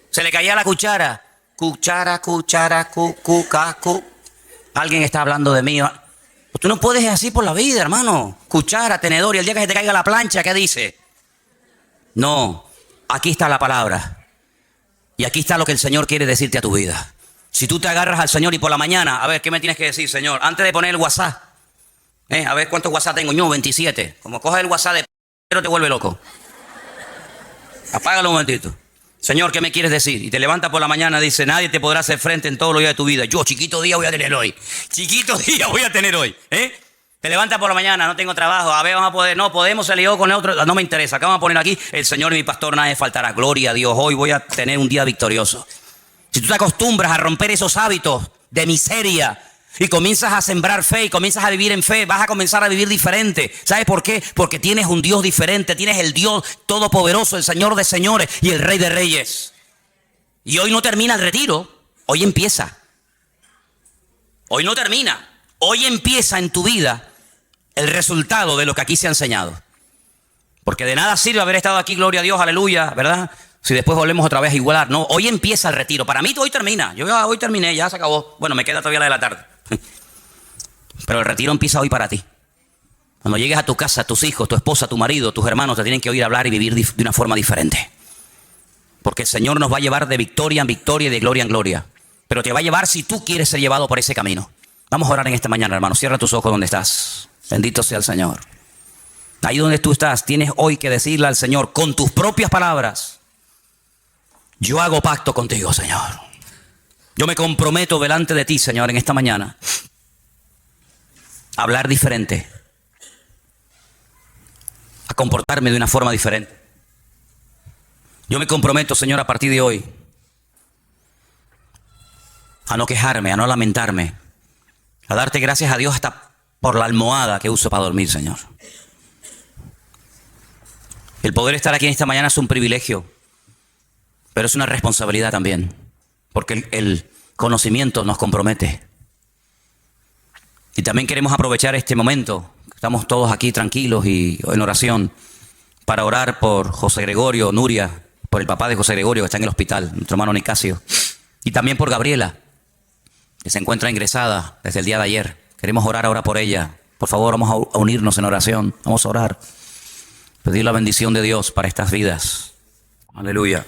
Speaker 1: Se le caía la cuchara. Cuchara, cu. Alguien está hablando de mí. Tú no puedes ir así por la vida, hermano. Cuchara, tenedor, y el día que se te caiga la plancha, ¿qué dice? No, aquí está la palabra. Y aquí está lo que el Señor quiere decirte a tu vida. Si tú te agarras al Señor y por la mañana, a ver, ¿qué me tienes que decir, Señor? Antes de poner el WhatsApp. A ver, ¿cuántos WhatsApp tengo? Yo, 27. Como coges el WhatsApp de pero te vuelve loco. Apágalo un momentito. Señor, ¿qué me quieres decir? Y te levantas por la mañana y dice, nadie te podrá hacer frente en todos los días de tu vida. Yo, chiquito día voy a tener hoy. Te Te levantas por la mañana, no tengo trabajo, a ver, vamos a poder, no, podemos salir con el otro, no me interesa, acá vamos a poner aquí, el Señor y mi pastor, nada me faltará, gloria a Dios, hoy voy a tener un día victorioso. Si tú te acostumbras a romper esos hábitos de miseria y comienzas a sembrar fe y comienzas a vivir en fe, vas a comenzar a vivir diferente. ¿Sabes por qué? Porque tienes un Dios diferente, tienes el Dios todopoderoso, el Señor de señores y el Rey de reyes. Y hoy no termina el retiro, hoy empieza. Hoy no termina, hoy empieza en tu vida el resultado de lo que aquí se ha enseñado. Porque de nada sirve haber estado aquí, gloria a Dios, aleluya, ¿verdad? Si después volvemos otra vez a igualar. No, hoy empieza el retiro. Para mí hoy termina. Yo ya hoy terminé, ya se acabó. Bueno, me queda todavía la de la tarde. Pero el retiro empieza hoy para ti. Cuando llegues a tu casa, tus hijos, tu esposa, tu marido, tus hermanos te tienen que oír hablar y vivir de una forma diferente. Porque el Señor nos va a llevar de victoria en victoria y de gloria en gloria. Pero te va a llevar si tú quieres ser llevado por ese camino. Vamos a orar en esta mañana, hermano. Cierra tus ojos donde estás. Bendito sea el Señor. Ahí donde tú estás, tienes hoy que decirle al Señor con tus propias palabras: yo hago pacto contigo, Señor. Yo me comprometo delante de ti, Señor, en esta mañana a hablar diferente, a comportarme de una forma diferente. Yo me comprometo, Señor, a partir de hoy a no quejarme, a no lamentarme, a darte gracias a Dios hasta por la almohada que uso para dormir, Señor. El poder estar aquí en esta mañana es un privilegio, pero es una responsabilidad también, porque el conocimiento nos compromete. Y también queremos aprovechar este momento, estamos todos aquí tranquilos y en oración, para orar por José Gregorio, Nuria, por el papá de José Gregorio que está en el hospital, nuestro hermano Nicasio, y también por Gabriela, que se encuentra ingresada desde el día de ayer. Queremos orar ahora por ella. Por favor, vamos a unirnos en oración, vamos a orar, pedir la bendición de Dios para estas vidas. Aleluya.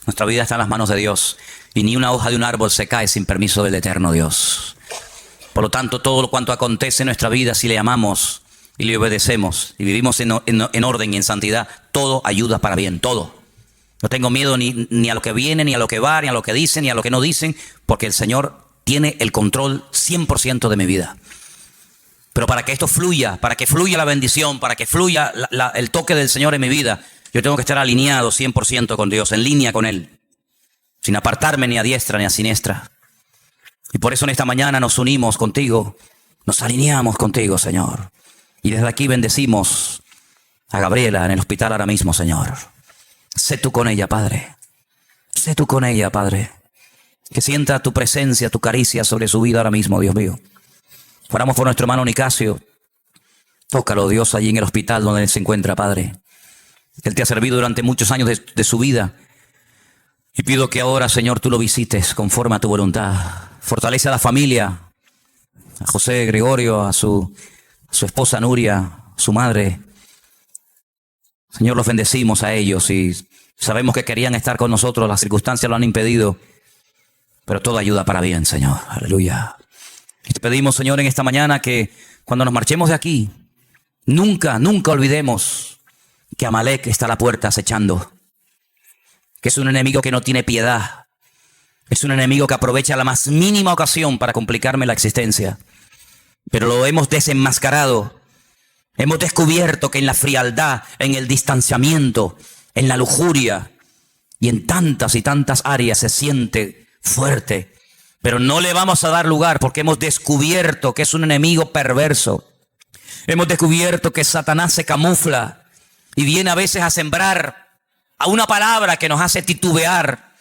Speaker 1: Nuestra vida está en las manos de Dios y ni una hoja de un árbol se cae sin permiso del eterno Dios. Por lo tanto, todo lo cuanto acontece en nuestra vida, si le amamos y le obedecemos y vivimos en orden y en santidad, todo ayuda para bien, todo. No tengo miedo ni a lo que viene, ni a lo que va, ni a lo que dicen, ni a lo que no dicen, porque el Señor tiene el control 100% de mi vida. Pero para que esto fluya, para que fluya la bendición, para que fluya el toque del Señor en mi vida, yo tengo que estar alineado 100% con Dios, en línea con Él, sin apartarme ni a diestra ni a siniestra. Y por eso en esta mañana nos unimos contigo, nos alineamos contigo, Señor. Y desde aquí bendecimos a Gabriela en el hospital ahora mismo, Señor. Sé tú con ella, Padre. Sé tú con ella, Padre. Que sienta tu presencia, tu caricia sobre su vida ahora mismo, Dios mío. Oramos por nuestro hermano Nicasio. Tócalo, Dios, allí en el hospital donde él se encuentra, Padre. Él te ha servido durante muchos años de su vida. Y pido que ahora, Señor, tú lo visites conforme a tu voluntad. Fortalece a la familia, a José Gregorio, a su esposa Nuria, a su madre. Señor, los bendecimos a ellos y sabemos que querían estar con nosotros, las circunstancias lo han impedido, pero todo ayuda para bien, Señor. Aleluya. Y te pedimos, Señor, en esta mañana que cuando nos marchemos de aquí, nunca olvidemos que Amalek está a la puerta acechando, que es un enemigo que no tiene piedad, es un enemigo que aprovecha la más mínima ocasión para complicarme la existencia, pero lo hemos desenmascarado. Hemos descubierto que en la frialdad, en el distanciamiento, en la lujuria y en tantas y tantas áreas se siente fuerte, pero no le vamos a dar lugar porque hemos descubierto que es un enemigo perverso. Hemos descubierto que Satanás se camufla y viene a veces a sembrar a una palabra que nos hace titubear.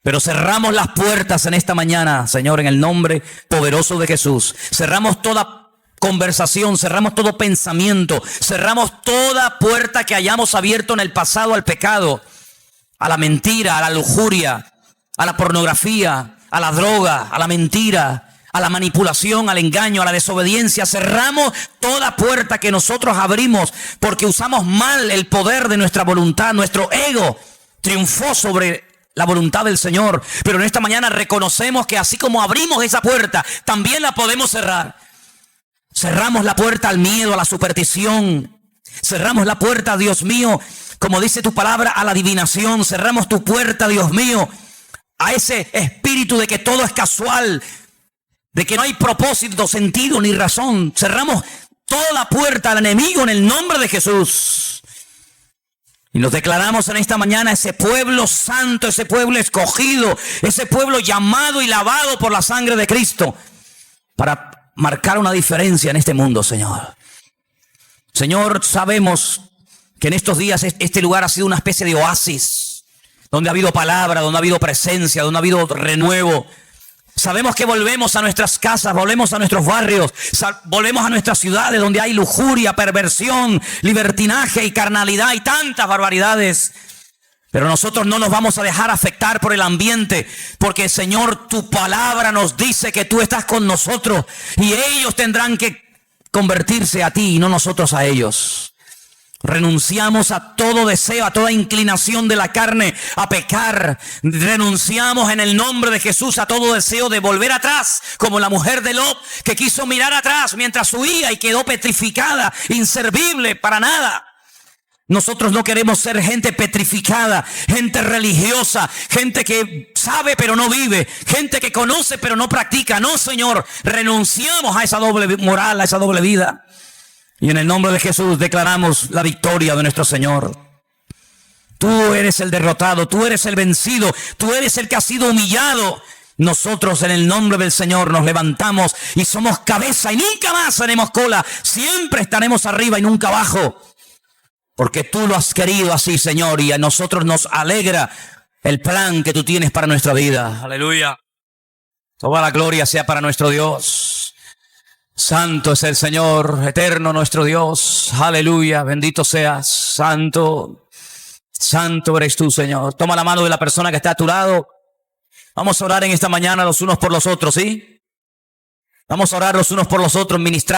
Speaker 1: Pero cerramos las puertas en esta mañana, Señor, en el nombre poderoso de Jesús. Cerramos toda conversación, cerramos todo pensamiento, cerramos toda puerta que hayamos abierto en el pasado al pecado, a la mentira, a la lujuria, a la pornografía, a la droga, a la mentira, a la manipulación, al engaño, a la desobediencia. Cerramos toda puerta que nosotros abrimos porque usamos mal el poder de nuestra voluntad. Nuestro ego triunfó sobre la voluntad del Señor. Pero en esta mañana reconocemos que así como abrimos esa puerta, también la podemos cerrar. Cerramos la puerta al miedo, a la superstición. Cerramos la puerta, Dios mío, como dice tu palabra, a la adivinación. Cerramos tu puerta, Dios mío, a ese espíritu de que todo es casual, de que no hay propósito, sentido ni razón. Cerramos toda la puerta al enemigo en el nombre de Jesús. Y nos declaramos en esta mañana ese pueblo santo, ese pueblo escogido, ese pueblo llamado y lavado por la sangre de Cristo, para marcar una diferencia en este mundo, Señor. Señor, sabemos que en estos días este lugar ha sido una especie de oasis, donde ha habido palabra, donde ha habido presencia, donde ha habido renuevo. Sabemos que volvemos a nuestras casas, volvemos a nuestros barrios, volvemos a nuestras ciudades donde hay lujuria, perversión, libertinaje y carnalidad y tantas barbaridades. Pero nosotros no nos vamos a dejar afectar por el ambiente, porque Señor, tu palabra nos dice que tú estás con nosotros y ellos tendrán que convertirse a ti y no nosotros a ellos. Renunciamos a todo deseo, a toda inclinación de la carne a pecar. Renunciamos en el nombre de Jesús a todo deseo de volver atrás, como la mujer de Lot que quiso mirar atrás mientras huía y quedó petrificada, inservible para nada. Nosotros no queremos ser gente petrificada, gente religiosa, gente que sabe pero no vive, gente que conoce pero no practica. No, Señor, renunciamos a esa doble moral, a esa doble vida. Y en el nombre de Jesús declaramos la victoria de nuestro Señor. Tú eres el derrotado, tú eres el vencido, tú eres el que ha sido humillado. Nosotros en el nombre del Señor nos levantamos y somos cabeza y nunca más seremos cola. Siempre estaremos arriba y nunca abajo. Porque tú lo has querido así, Señor, y a nosotros nos alegra el plan que tú tienes para nuestra vida. Aleluya. Toda la gloria sea para nuestro Dios. Santo es el Señor, eterno nuestro Dios. Aleluya, bendito seas, santo. Santo eres tú, Señor. Toma la mano de la persona que está a tu lado. Vamos a orar en esta mañana los unos por los otros, ¿sí? Vamos a orar los unos por los otros, ministrar.